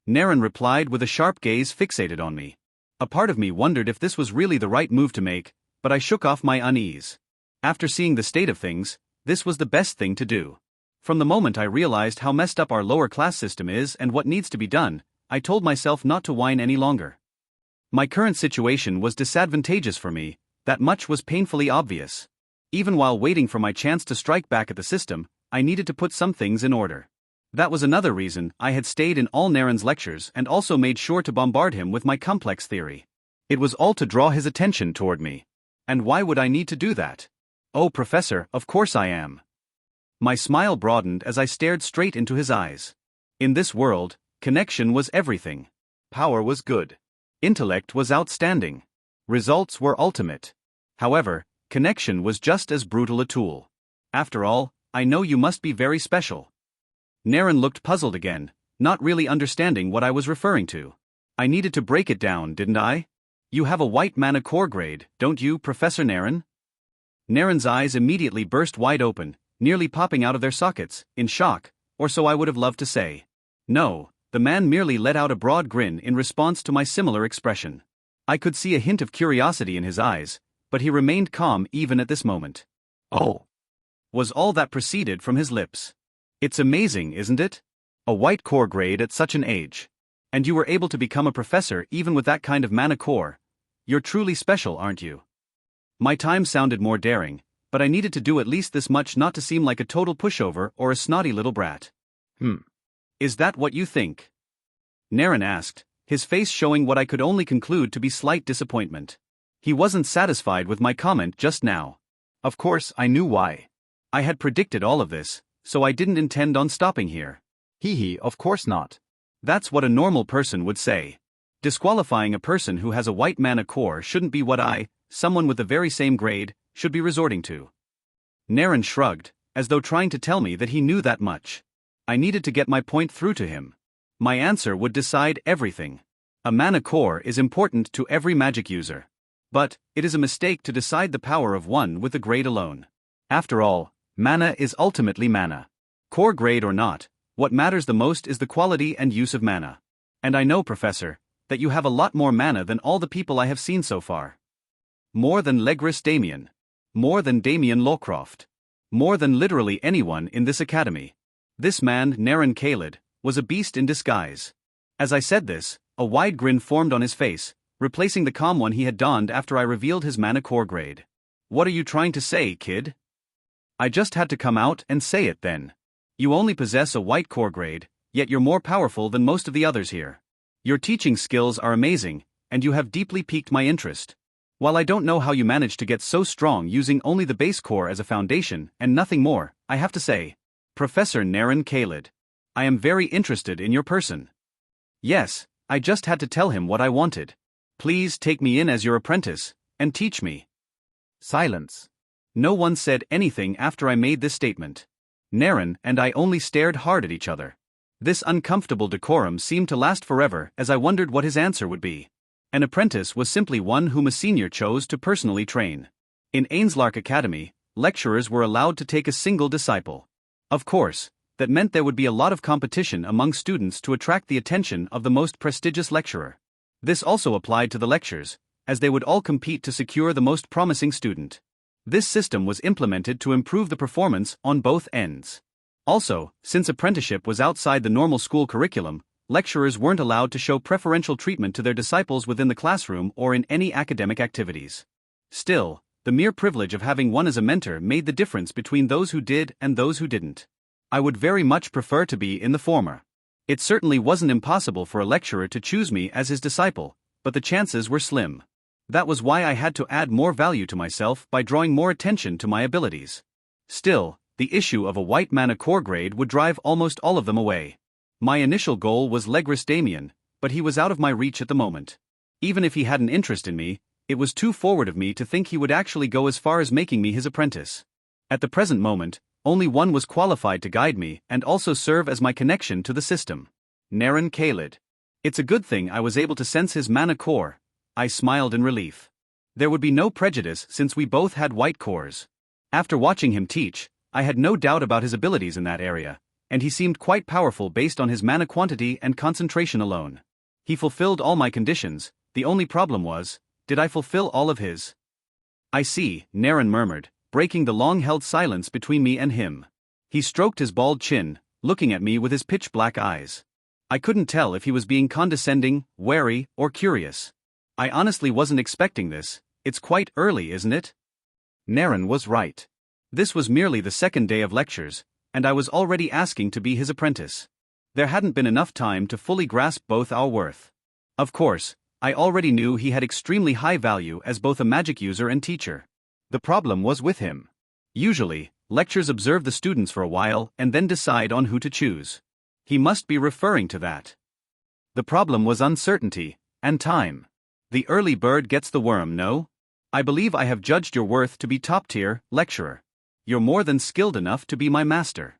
S1: Naren replied with a sharp gaze fixated on me. A part of me wondered if this was really the right move to make, but I shook off my unease. After seeing the state of things, this was the best thing to do. From the moment I realized how messed up our lower class system is and what needs to be done, I told myself not to whine any longer. My current situation was disadvantageous for me, that much was painfully obvious. Even while waiting for my chance to strike back at the system, I needed to put some things in order. That was another reason I had stayed in all Naren's lectures and also made sure to bombard him with my complex theory. It was all to draw his attention toward me. And why would I need to do that? Oh, Professor, of course I am. My smile broadened as I stared straight into his eyes. In this world, connection was everything. Power was good. Intellect was outstanding. Results were ultimate. However, connection was just as brutal a tool. After all, I know you must be very special. Naren looked puzzled again, not really understanding what I was referring to. I needed to break it down, didn't I? You have a white mana core grade, don't you, Professor Naren? Naren's eyes immediately burst wide open, nearly popping out of their sockets, in shock, or so I would have loved to say. No, the man merely let out a broad grin in response to my similar expression. I could see a hint of curiosity in his eyes, but he remained calm even at this moment.
S3: Oh,
S1: was all that proceeded from his lips. It's amazing, isn't it? A white core grade at such an age. And you were able to become a professor even with that kind of mana core. You're truly special, aren't you? My time sounded more daring, but I needed to do at least this much not to seem like a total pushover or a snotty little brat. Is that what you think? Naren asked, his face showing what I could only conclude to be slight disappointment. He wasn't satisfied with my comment just now. Of course, I knew why. I had predicted all of this, so I didn't intend on stopping here.
S3: Hee, of course not.
S1: That's what a normal person would say. Disqualifying a person who has a white mana core shouldn't be what I, someone with the very same grade, should be resorting to. Naren shrugged, as though trying to tell me that he knew that much. I needed to get my point through to him. My answer would decide everything. A mana core is important to every magic user. But, it is a mistake to decide the power of one with the grade alone. After all, mana is ultimately mana. Core grade or not, what matters the most is the quality and use of mana. And I know, Professor, that you have a lot more mana than all the people I have seen so far. More than Legris Damien. More than Damien Lawcroft. More than literally anyone in this academy. This man, Naren Kaled, was a beast in disguise. As I said this, a wide grin formed on his face, replacing the calm one he had donned after I revealed his mana core grade. What are you trying to say, kid? I just had to come out and say it then. You only possess a white core grade, yet you're more powerful than most of the others here. Your teaching skills are amazing, and you have deeply piqued my interest. While I don't know how you managed to get so strong using only the base core as a foundation and nothing more, I have to say, Professor Naren Khalid, I am very interested in your person. Yes, I just had to tell him what I wanted. Please take me in as your apprentice, and teach me.
S3: Silence.
S1: No one said anything after I made this statement. Naren and I only stared hard at each other. This uncomfortable decorum seemed to last forever as I wondered what his answer would be. An apprentice was simply one whom a senior chose to personally train. In Ainslark Academy, lecturers were allowed to take a single disciple. Of course, that meant there would be a lot of competition among students to attract the attention of the most prestigious lecturer. This also applied to the lectures, as they would all compete to secure the most promising student. This system was implemented to improve the performance on both ends. Also, since apprenticeship was outside the normal school curriculum, lecturers weren't allowed to show preferential treatment to their disciples within the classroom or in any academic activities. Still, the mere privilege of having one as a mentor made the difference between those who did and those who didn't. I would very much prefer to be in the former. It certainly wasn't impossible for a lecturer to choose me as his disciple, but the chances were slim. That was why I had to add more value to myself by drawing more attention to my abilities. Still, the issue of a white mana core grade would drive almost all of them away. My initial goal was Legris Damien, but he was out of my reach at the moment. Even if he had an interest in me, it was too forward of me to think he would actually go as far as making me his apprentice. At the present moment, only one was qualified to guide me and also serve as my connection to the system. Naren Khalid. It's a good thing I was able to sense his mana core. I smiled in relief. There would be no prejudice since we both had white cores. After watching him teach, I had no doubt about his abilities in that area, and he seemed quite powerful based on his mana quantity and concentration alone. He fulfilled all my conditions, the only problem was, did I fulfill all of his? I see, Naren murmured, breaking the long-held silence between me and him. He stroked his bald chin, looking at me with his pitch-black eyes. I couldn't tell if he was being condescending, wary, or curious. I honestly wasn't expecting this. It's quite early, isn't it? Naren was right. This was merely the second day of lectures, and I was already asking to be his apprentice. There hadn't been enough time to fully grasp both our worth. Of course, I already knew he had extremely high value as both a magic user and teacher. The problem was with him. Usually, lectures observe the students for a while and then decide on who to choose. He must be referring to that. The problem was uncertainty, and time. The early bird gets the worm, no? I believe I have judged your worth to be top-tier, lecturer. You're more than skilled enough to be my master.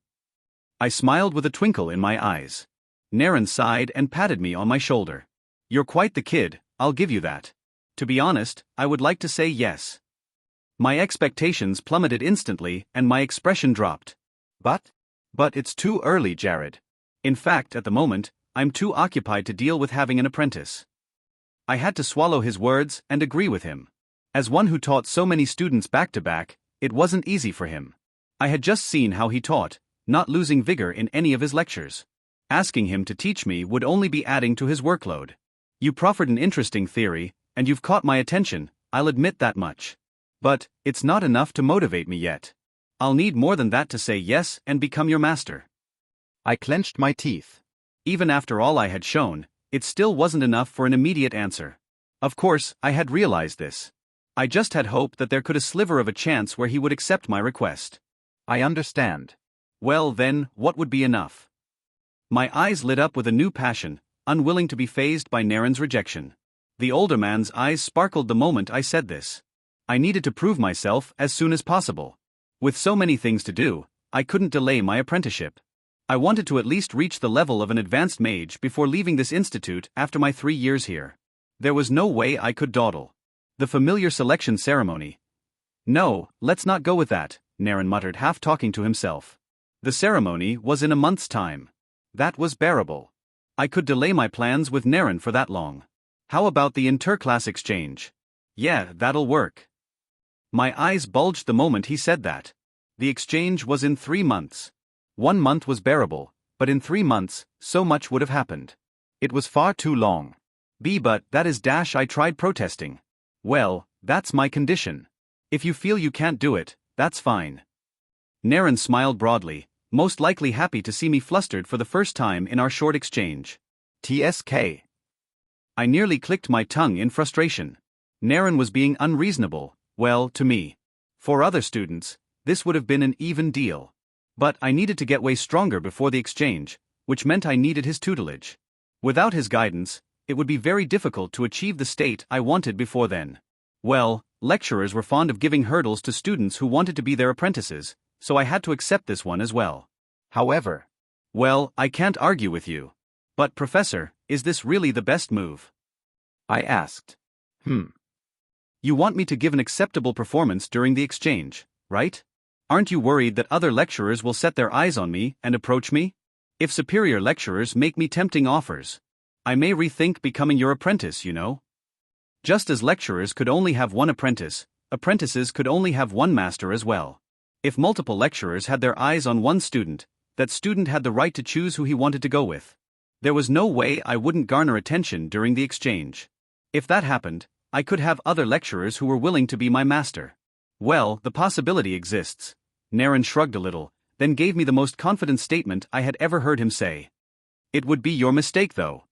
S1: I smiled with a twinkle in my eyes. Naren sighed and patted me on my shoulder. You're quite the kid, I'll give you that. To be honest, I would like to say yes. My expectations plummeted instantly and my expression dropped. But it's too early, Jared. In fact, at the moment, I'm too occupied to deal with having an apprentice. I had to swallow his words and agree with him. As one who taught so many students back-to-back, it wasn't easy for him. I had just seen how he taught, not losing vigor in any of his lectures. Asking him to teach me would only be adding to his workload. You proffered an interesting theory, and you've caught my attention, I'll admit that much. But it's not enough to motivate me yet. I'll need more than that to say yes and become your master.
S3: I clenched my teeth.
S1: Even after all I had shown, it still wasn't enough for an immediate answer. Of course, I had realized this. I just had hoped that there could a sliver of a chance where he would accept my request.
S3: I understand.
S1: Well then, what would be enough? My eyes lit up with a new passion, unwilling to be fazed by Naren's rejection. The older man's eyes sparkled the moment I said this. I needed to prove myself as soon as possible. With so many things to do, I couldn't delay my apprenticeship. I wanted to at least reach the level of an advanced mage before leaving this institute after my 3 years here. There was no way I could dawdle. The familiar selection ceremony. No, let's not go with that, Naren muttered, half talking to himself. The ceremony was in a month's time. That was bearable. I could delay my plans with Naren for that long. How about the interclass exchange? Yeah, that'll work. My eyes bulged the moment he said that. The exchange was in 3 months. 1 month was bearable, but in 3 months, so much would have happened. It was far too long. But that is dash I tried protesting. Well, that's my condition. If you feel you can't do it, that's fine. Naren smiled broadly, most likely happy to see me flustered for the first time in our short exchange. TSK. I nearly clicked my tongue in frustration. Naren was being unreasonable, well, to me. For other students, this would have been an even deal. But I needed to get way stronger before the exchange, which meant I needed his tutelage. Without his guidance, it would be very difficult to achieve the state I wanted before then. Well, lecturers were fond of giving hurdles to students who wanted to be their apprentices, so I had to accept this one as well.
S3: However,
S1: Well, I can't argue with you. But Professor, is this really the best move?
S3: I asked.
S1: You want me to give an acceptable performance during the exchange, right? Aren't you worried that other lecturers will set their eyes on me and approach me? If superior lecturers make me tempting offers, I may rethink becoming your apprentice, you know? Just as lecturers could only have one apprentice, apprentices could only have one master as well. If multiple lecturers had their eyes on one student, that student had the right to choose who he wanted to go with. There was no way I wouldn't garner attention during the exchange. If that happened, I could have other lecturers who were willing to be my master. Well, the possibility exists. Naren shrugged a little, then gave me the most confident statement I had ever heard him say. It would be your mistake, though.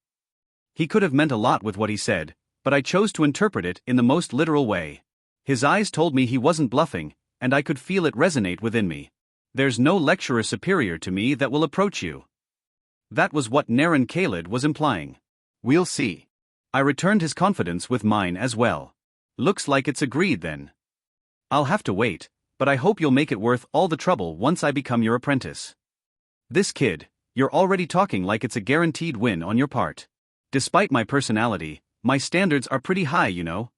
S1: He could have meant a lot with what he said, but I chose to interpret it in the most literal way. His eyes told me he wasn't bluffing, and I could feel it resonate within me. There's no lecturer superior to me that will approach you. That was what Naren Khalid was implying.
S3: We'll see.
S1: I returned his confidence with mine as well. Looks like it's agreed then. I'll have to wait, but I hope you'll make it worth all the trouble once I become your apprentice. This kid, you're already talking like it's a guaranteed win on your part. Despite my personality, my standards are pretty high, you know.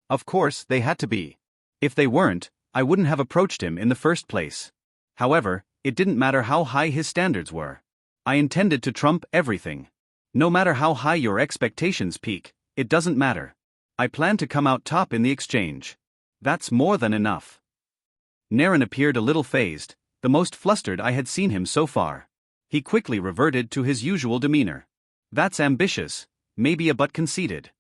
S3: Of course, they had to be.
S1: If they weren't, I wouldn't have approached him in the first place. However, it didn't matter how high his standards were. I intended to trump everything. No matter how high your expectations peak, it doesn't matter. I plan to come out top in the exchange. That's more than enough. Naren appeared a little phased, the most flustered I had seen him so far. He quickly reverted to his usual demeanor. That's ambitious, maybe a but conceited.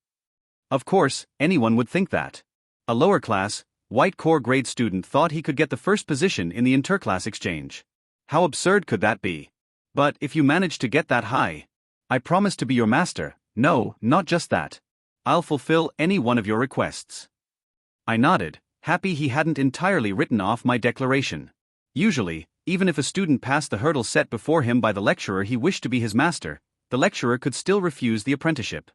S1: Of course, anyone would think that. A lower class, white core grade student thought he could get the first position in the interclass exchange. How absurd could that be? But if you manage to get that high, I promise to be your master. No, not just that. I'll fulfill any one of your requests. I nodded, happy he hadn't entirely written off my declaration. Usually, even if a student passed the hurdle set before him by the lecturer he wished to be his master, the lecturer could still refuse the apprenticeship.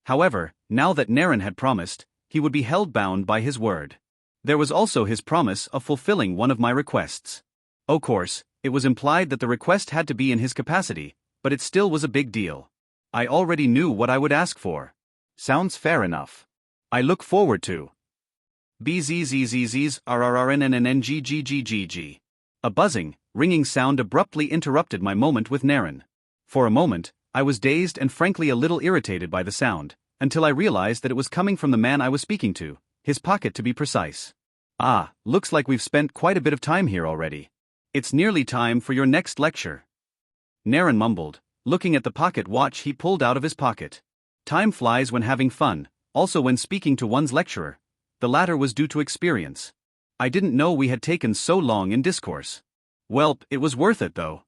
S1: However, now that Naren had promised, he would be held bound by his word. There was also his promise of fulfilling one of my requests. Of course, it was implied that the request had to be in his capacity, but it still was a big deal. I already knew what I would ask for.
S3: Sounds fair enough.
S1: I look forward to BZZZZRRRNNNNGGGGG. A buzzing, ringing sound abruptly interrupted my moment with Naren. For a moment, I was dazed and frankly a little irritated by the sound, until I realized that it was coming from the man I was speaking to, his pocket to be precise. Ah, looks like we've spent quite a bit of time here already. It's nearly time for your next lecture. Naren mumbled, looking at the pocket watch he pulled out of his pocket. Time flies when having fun, also when speaking to one's lecturer. The latter was due to experience. I didn't know we had taken so long in discourse. Welp, it was worth it though.